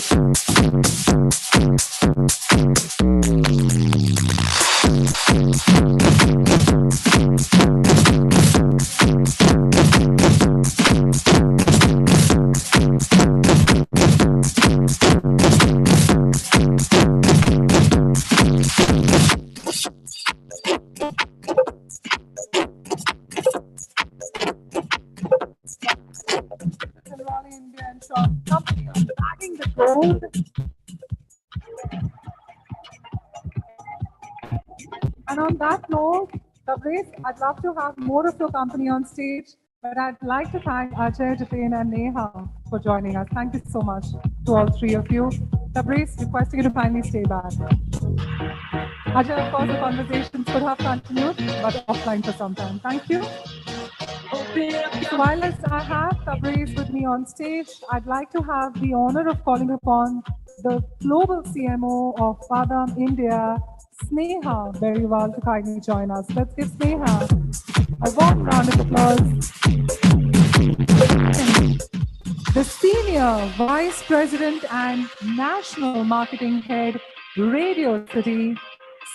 Speaker 1: And on that note, Tabriz, I'd love to have more of your company on stage, but I'd like to thank Ajay, Jitain, and Neha for joining us. Thank you so much to all three of you. Tabriz, requesting you to kindly stay back. Ajay, of course, the conversations could have continued, but offline for some time. Thank you. So while I have Tabriz with me on stage, I'd like to have the honor of calling upon the global CMO of Badam India, Sneha Beriwal, to kindly join us. Let's give Sneha a warm round of applause. The Senior Vice President and National Marketing Head, Radio City,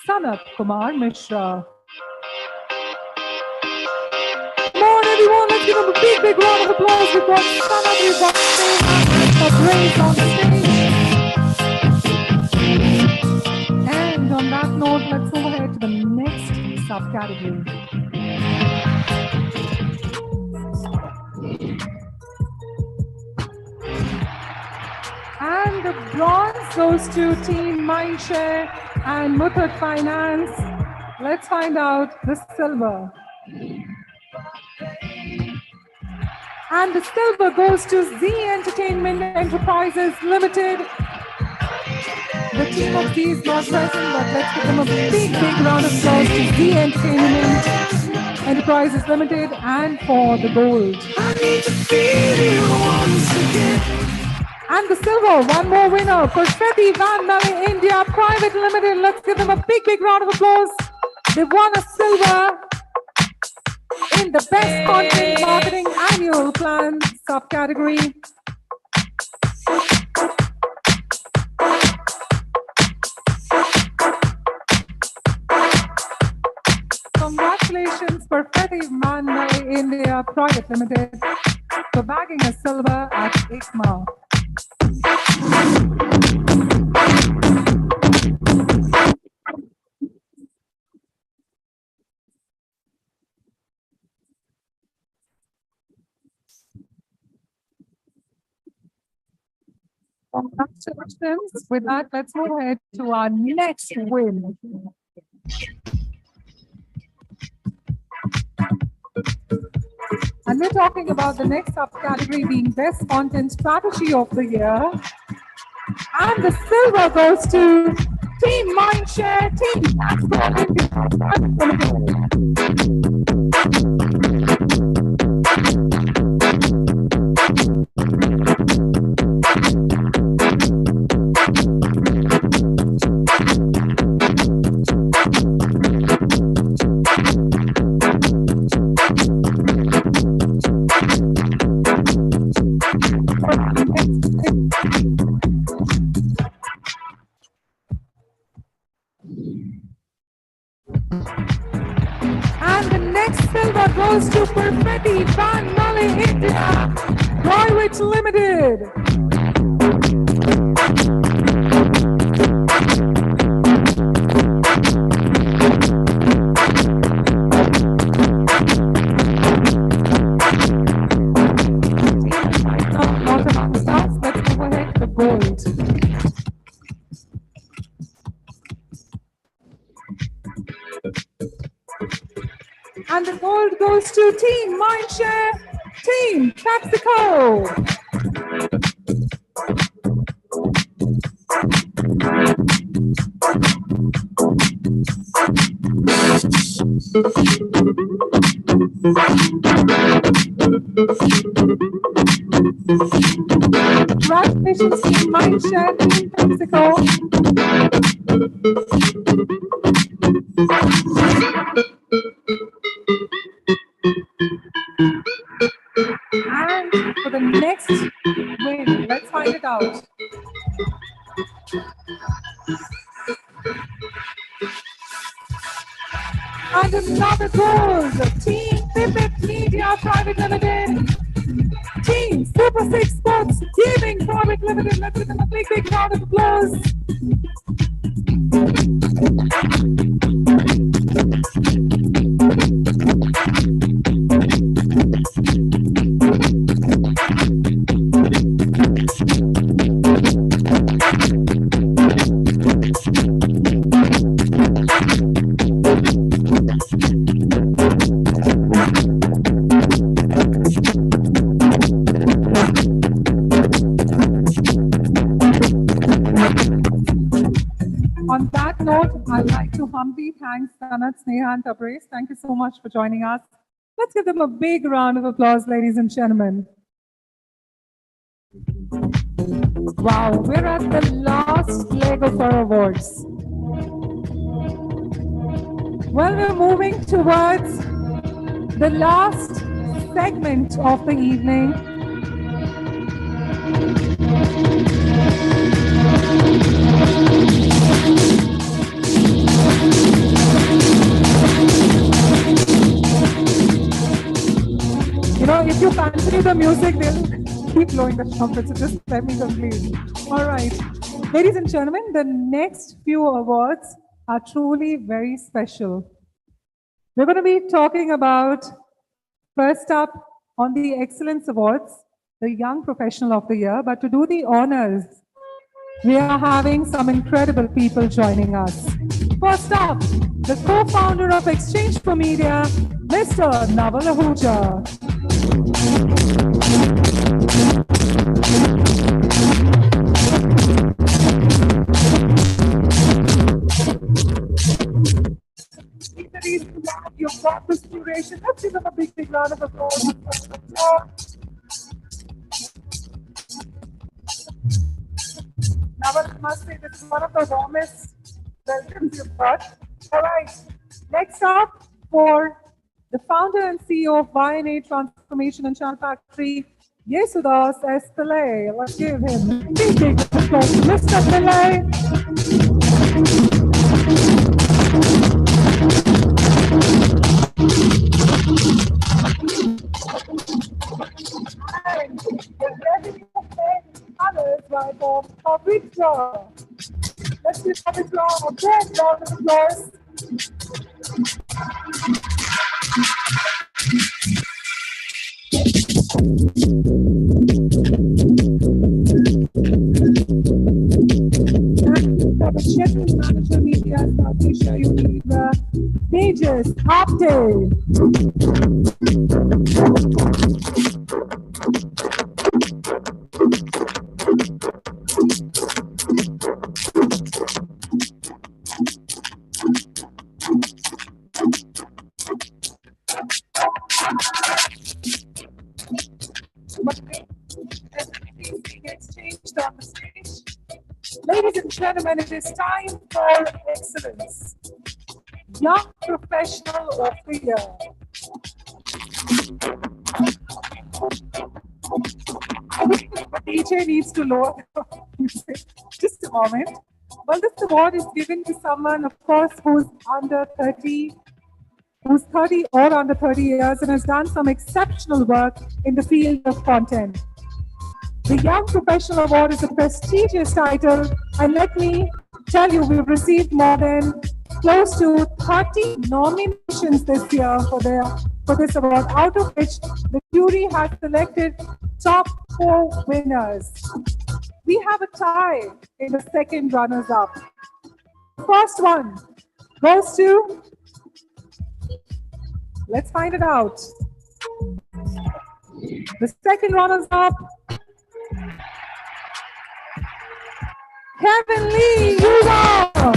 Speaker 1: Sanat Kumar Mishra. Come on, everyone, let's give him a big round of applause. We've got Sanat, we've got Sneha, Tabriz on stage. And on that note, let's move ahead to the next subcategory. And the bronze goes to Team Mindshare and Muthoot Finance. Let's find out the silver. And the silver goes to Z Entertainment Enterprises Limited. The team of Z is not present, but let's give them a big round of applause to Z Entertainment Enterprises Limited and for the gold. I need to feel you once again. And the silver, one more winner, Perfetti Van Melle India Private Limited. Let's give them a big round of applause. They won a silver in the Best Content Marketing Annual Plan subcategory. Congratulations, Perfetti Van Melle India Private Limited, for bagging a silver at ICMA. Congratulations. With that, let's move ahead to our next win. And we're talking about the next subcategory being Best Content Strategy of the Year. And the silver goes to Team Mindshare, Team And the next silver goes to Perfetti Van Melle India Private Limited. Let's go ahead to gold. And the gold goes to Team Mindshare, Team PepsiCo. Congratulations, Team Mindshare, Team PepsiCo. And for the next win, let's find it out. And another gold, Team Pipit Media Private Limited, Team Super 6 Sports Gaming Private Limited. Let's give them a big round of applause. On that note, I'd like to humbly thank Sanat, Sneha, and Tabriz. Thank you so much for joining us. Let's give them a big round of applause, ladies and gentlemen. Wow, we're at the last leg of our awards. Well, we're moving towards the last segment of the evening. You know, if you continue the music, they'll keep blowing the trumpet, so just let me complete. All right. Ladies and gentlemen, the next few awards are truly very special. We're going to be talking about, first up, on the Excellence Awards, the Young Professional of the Year. But to do the honors, We are having some incredible people joining us. First up, the co-founder of Exchange for Media, Mr. Naval Ahuja. You've got this duration. Let's give them a big round of applause. Naval, I must say this is one of the warmest welcomes you've got. All right. Next up, for the founder and CEO of YNA Transformation and Channel Factory, Yesudas S. Pillai. Let's give him a big applause. Mr. Pillai. Let's give Pavitra a big round of applause. For the General Manager Media, South Asia, you need Pages Update. On the stage. Ladies and gentlemen, it is time for excellence. Young Professional of the Year. The DJ needs to lower the music. Just a moment. Well, this award is given to someone, of course, who's under 30, who's 30 or under 30 years and has done some exceptional work in the field of content. The Young Professional Award is a prestigious title, and let me tell you, we've received more than close to 30 nominations this year for this award, out of which the jury has selected top 4 winners. We have a tie in the second runners-up. The first one goes to, let's find it out. The second runners-up, Kevin Lee, you are.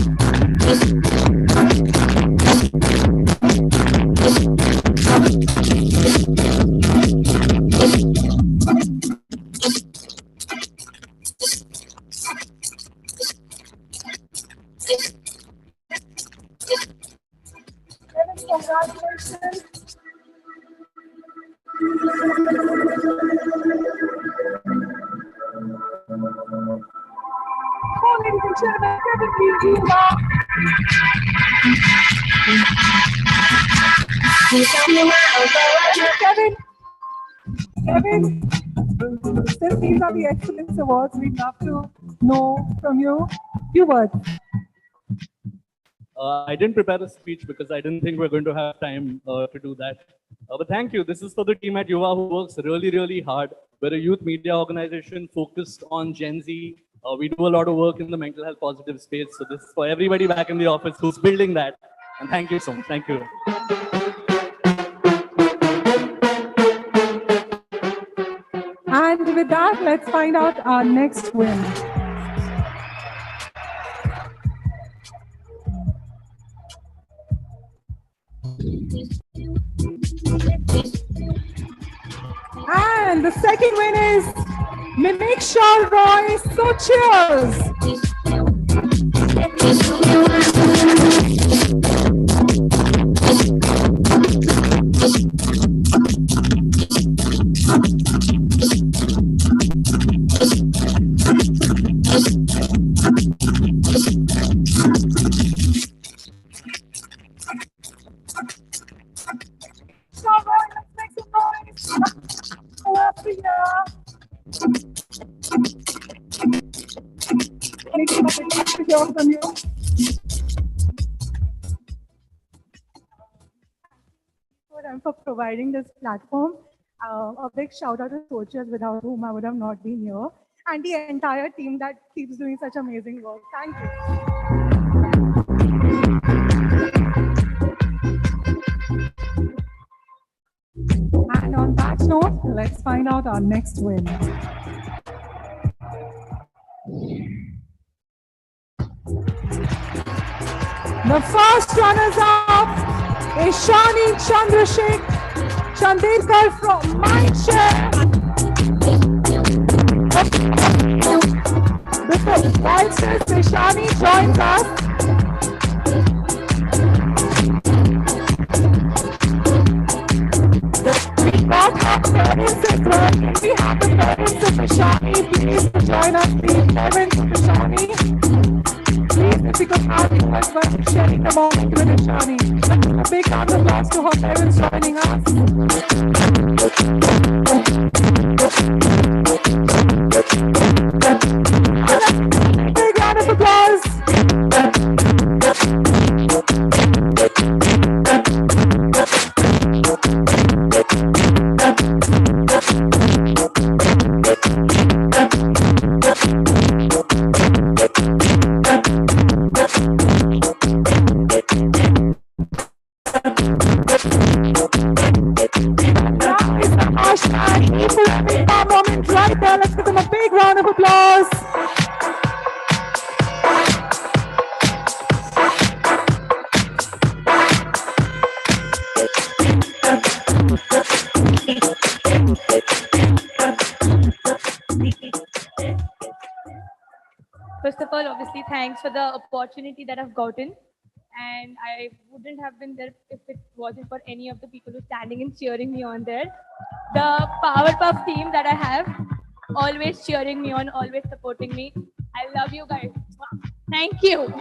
Speaker 1: Kevin, congratulations. Ladies and gentlemen, Kevin Lee, you are. Kevin, since these are the Excellence Awards, we'd love to know from you few words.
Speaker 2: I didn't prepare a speech because I didn't think we're going to have time to do that. But thank you. This is for the team at Yuva who works really, really hard. We're a youth media organization focused on Gen Z. We do a lot of work in the mental health positive space. So this is for everybody back in the office who's building that. And thank you so much. Thank you.
Speaker 1: And with that, let's find out our next win. And the second win is Mimik Shah Roy. So cheers. From you.
Speaker 22: For them for providing this platform. A big shout out to coaches without whom I would have not been here. and the entire team that keeps doing such amazing work. Thank you.
Speaker 1: And on that note, let's find out our next win. The first runners-up is Shani Chandrasekhar from Mindshare. While Shani joins us, we got her parents as well. Can we have the parents of Shani please to join us, please? Parents of Shani. Please, if we could have you as well sharing the moment with Shani. A big round of applause to her parents joining us. Big round of applause. Moment right there. Let's give them a big round of applause.
Speaker 22: First of all, obviously, thanks for the opportunity that I've gotten. And I wouldn't have been there if it wasn't for any of the people who are standing and cheering me on there. The Powerpuff team that I have, always cheering me on, always supporting me. I love you guys. Thank you.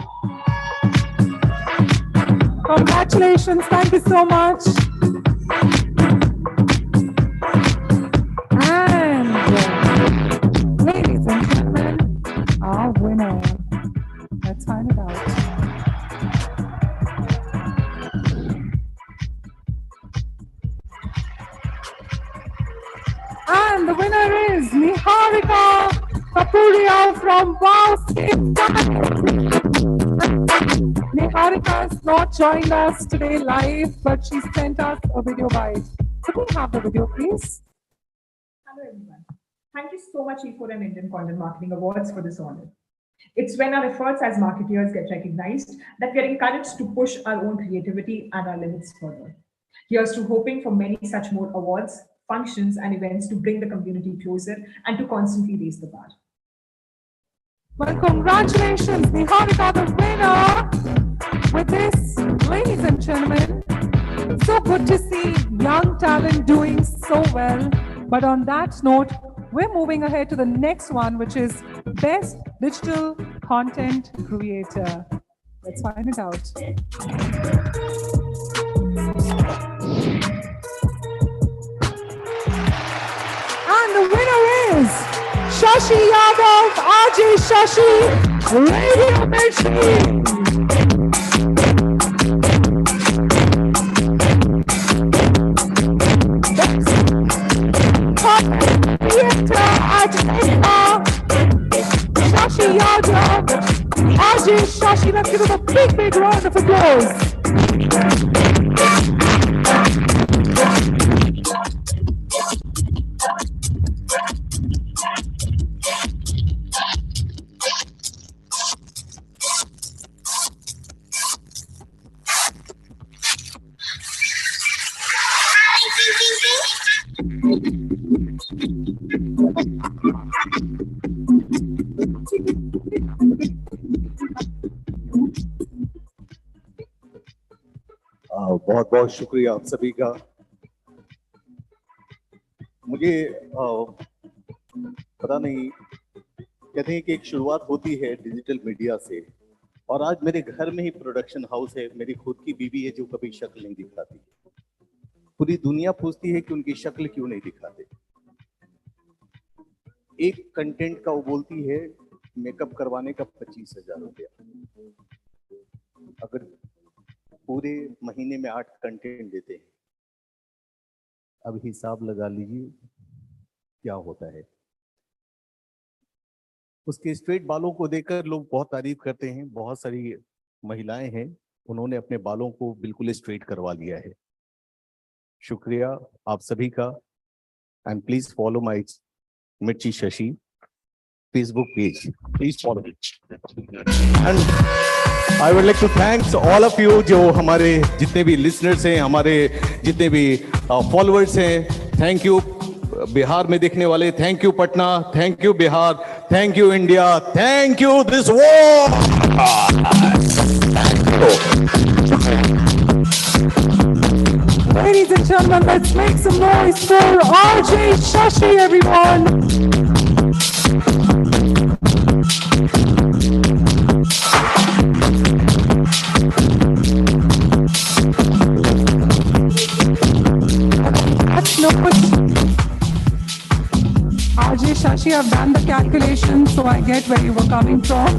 Speaker 1: Congratulations. Thank you so much. And ladies and gentlemen, our winner. Let's find it out. And the winner is Niharika Kapuria from Wow Skip. Niharika has not joined us today live, but she sent us a video bite. Could we have the video, please?
Speaker 7: Hello, everyone. Thank you so much, E4M Indian Content Marketing Awards, for this honor. It's when our efforts as marketeers get recognized that we are encouraged to push our own creativity and our limits further. Here's to hoping for many such more awards, functions, and events to bring the community closer and to constantly raise the bar.
Speaker 1: Well, congratulations, Niharika, the winner. With this, ladies and gentlemen, it's so good to see young talent doing so well. But on that note, we're moving ahead to the next one, which is Best Digital Content Creator. Let's find it out. And the winner is Shashi Yadav, RJ Shashi, Radio Machine. Theater at ICMA, Shashi Yadav, RJ Shashi. Let's give him a big round of applause.
Speaker 8: बहुत बहुत शुक्रिया आप सभी का। मुझे पता नहीं, कहते हैं कि एक शुरुआत होती है डिजिटल मीडिया से, और आज मेरे घर में ही प्रोडक्शन हाउस है। मेरी खुद की बीवी है जो कभी शक्ल नहीं दिखाती। पूरी दुनिया पूछती है कि उनकी शक्ल क्यों नहीं दिखाते। एक कंटेंट का वो बोलती है मेकअप करवाने का 25,000 रुपया। अगर पूरे महीने में 8 कंटेंट देते हैं, अब हिसाब लगा लीजिए क्या होता है। उसके स्ट्रेट बालों को देखकर लोग बहुत तारीफ करते हैं। बहुत सारी महिलाएं हैं, उन्होंने अपने बालों को बिल्कुल स्ट्रेट करवा लिया है। शुक्रिया आप सभी का। And please follow my Mirchi Shashi Facebook page, please follow it. And I would like to thanks all of you, जो हमारे जितने भी लिसनर्स हैं, हमारे जितने भी फॉलोअर्स हैं। थैंक यू बिहार में देखने वाले, thank you Patna, thank you Bihar, thank you India, thank you this world.
Speaker 1: Ladies and gentlemen, let's make some noise for RJ Shashi, everyone. RJ Shashi, I've done the calculation, so I get where you were coming from.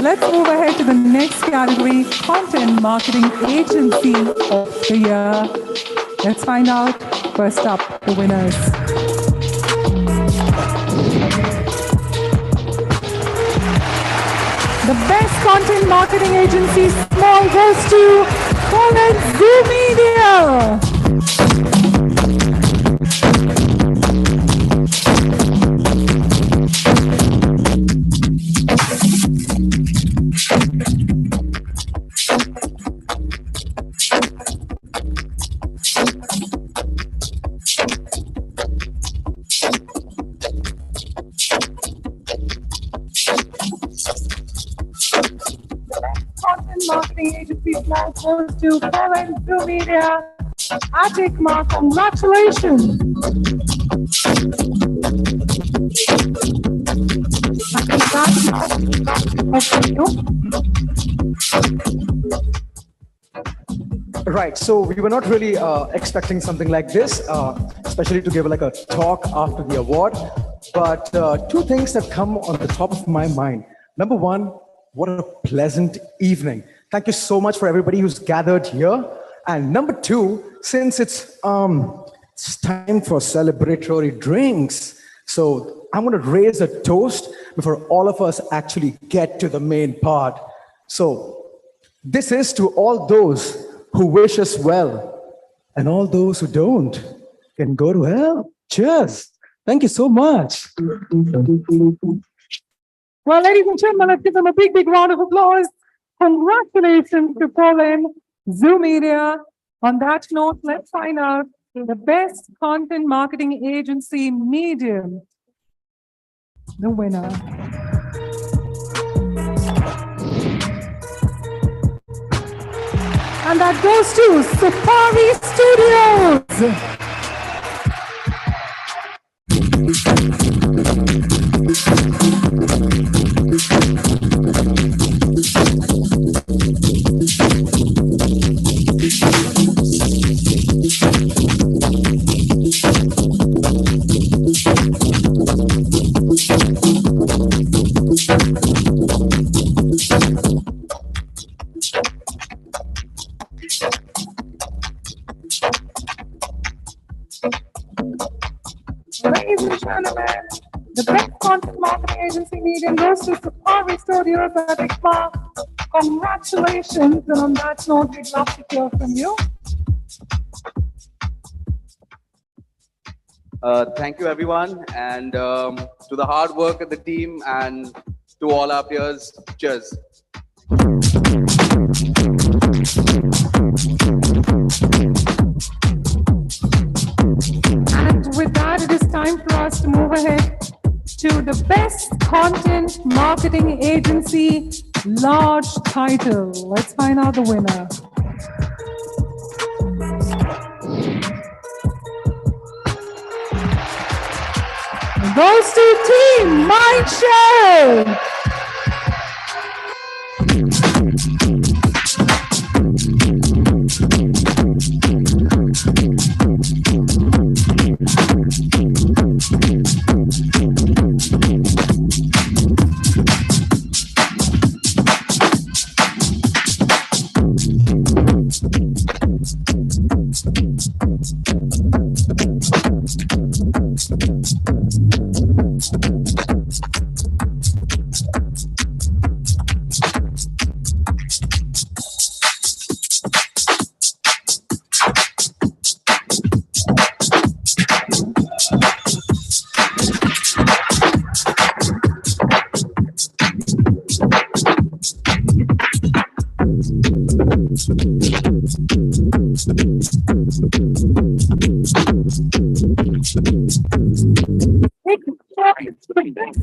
Speaker 1: Let's move ahead to the next category, Content Marketing Agency of the Year. Let's find out, first up, the winners. The best content marketing agency small goes to Poland Zoo Media. Marketing agency small goes to Poland Zoo Media. Atikma, congratulations.
Speaker 11: Right, so we were not really expecting something like this, especially to give like a talk after the award. But two things that come on the top of my mind. Number one, what a pleasant evening. Thank you so much for everybody who's gathered here. And number two, since it's time for celebratory drinks, so I'm going to raise a toast before all of us actually get to the main part. So this is to all those who wish us well, and all those who don't can go to hell. Cheers. Thank you so much.
Speaker 1: Well, ladies and gentlemen, let's give them a big, big round of applause. Congratulations to Poland Zoo Media. On that note, let's find out the best content marketing agency medium, the winner. And that goes to Safari Studios. Ladies and gentlemen, the best content marketing agency medium goes to Safari Studios at ICMA. Congratulations. And on that note, we'd love to hear from you.
Speaker 12: Thank you, everyone. And to the hard work of the team and to all our peers, cheers.
Speaker 1: And with that, it is time for us to move ahead to the best content marketing agency large title. Let's find out the winner. Goes to Team Mindshare.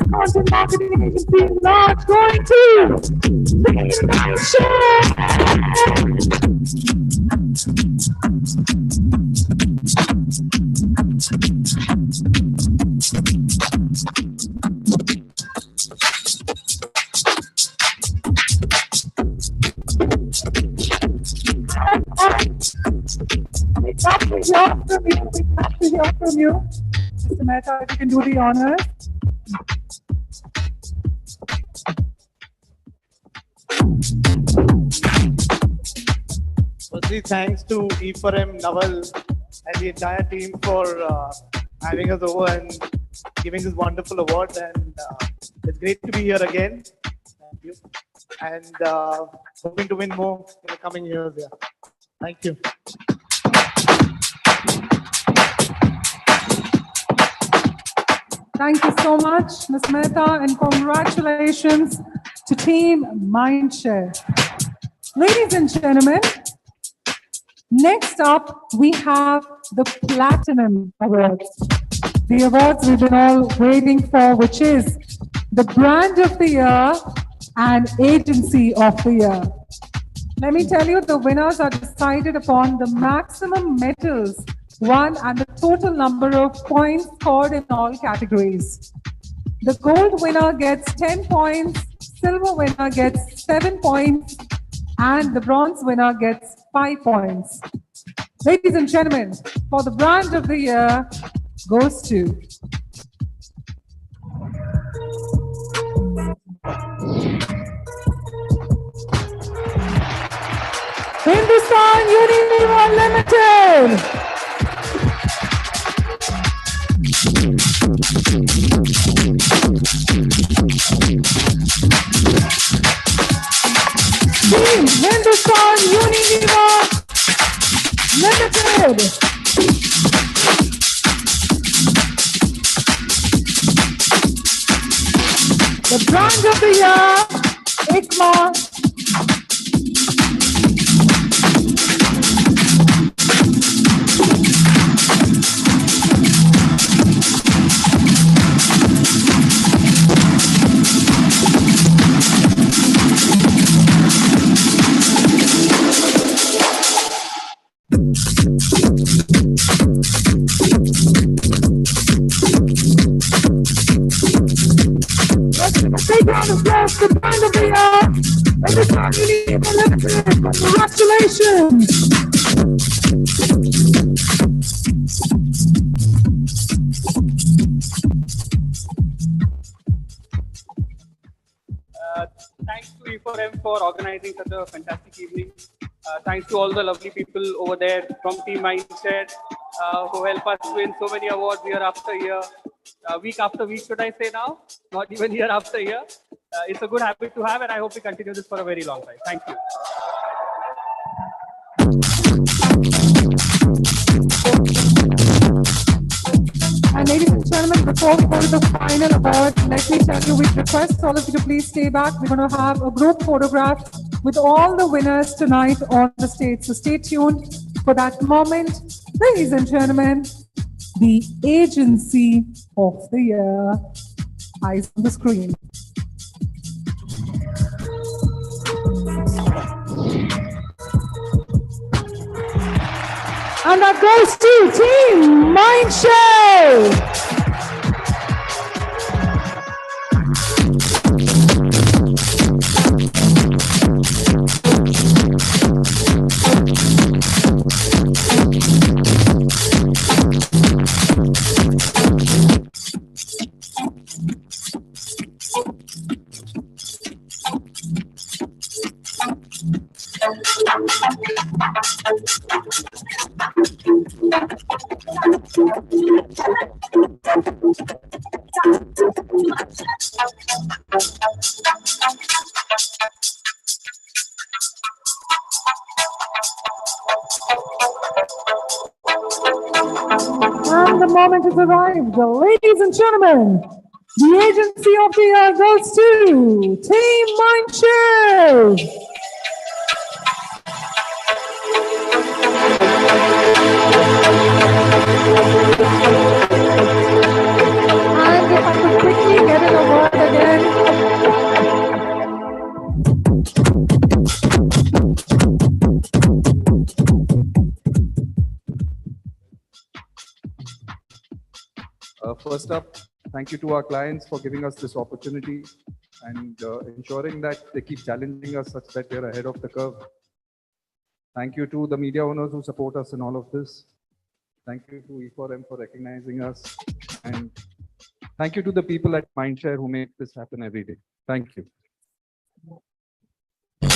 Speaker 1: Content marketing agency is not going to from you. Mr. Mehta, if you can do the honors.
Speaker 13: Firstly, thanks to E4M, Naval, and the entire team for having us over and giving this wonderful award. And it's great to be here again. Thank you. And hoping to win more in the coming years. Yeah. Thank you.
Speaker 1: Thank you so much, Ms. Mehta, and congratulations to Team Mindshare. Ladies and gentlemen, next up, we have the Platinum Awards. The awards we've been all waiting for, which is the Brand of the Year and Agency of the Year. Let me tell you, the winners are decided upon the maximum medals won and the total number of points scored in all categories. The gold winner gets 10 points, silver winner gets 7 points, and the bronze winner gets 5 points. Ladies and gentlemen, for the Brand of the Year goes to Hindustan Unilever Limited. Team Hindustan Unilever Limited. The Brand of the Year, ICMA. Take round of applause to the Brand of the Year and the Hindustan Unilever Limited. Congratulations!
Speaker 2: Thanks to E4M for organizing such a fantastic evening. Thanks to all the lovely people over there from Team Mindshare who help us win so many awards year after year. Week after week, should I say now? Not even year after year. It's a good habit to have, and I hope we continue this for a very long time. Thank you.
Speaker 1: And ladies and gentlemen, before we go to the final award, let me tell you, we request all of you to please stay back. We're going to have a group photograph with all the winners tonight on the stage. So stay tuned for that moment. Ladies and gentlemen, the Agency of the Year. Eyes on the screen. And that goes to Team Mindshare. And the moment has arrived. Ladies and gentlemen, the Agency of the Year goes to Team Mindshare. And if I could quickly get an award again.
Speaker 16: First up, thank you to our clients for giving us this opportunity and ensuring that they keep challenging us such that we're ahead of the curve. Thank you to the media owners who support us in all of this. Thank you to E4M for recognizing us. And thank you to the people at Mindshare who make this happen every day. Thank you.
Speaker 1: And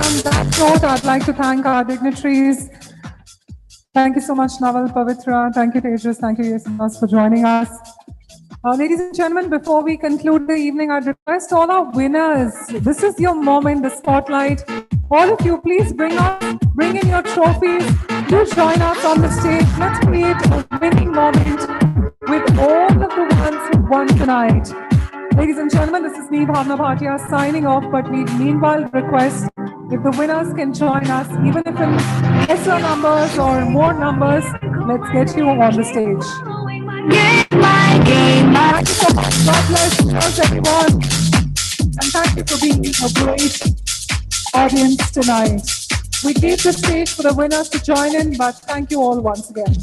Speaker 1: on that note, I'd like to thank our dignitaries. Thank you so much, Naval, Pavitra. Thank you, Tejas. Thank you, Yesudas, for joining us. Ladies and gentlemen, before we conclude the evening, I'd request all our winners. This is your moment, the spotlight. All of you, please bring in your trophies. Do join us on the stage. Let's create a winning moment with all of the ones who won tonight. Ladies and gentlemen, this is me, Bhavna Bhatia, signing off, but we meanwhile request if the winners can join us, even if in lesser numbers or more numbers, let's get you on the stage. Thank you so much. God bless everyone. And thank you for being a great audience tonight. We gave the stage for the winners to join in, but thank you all once again.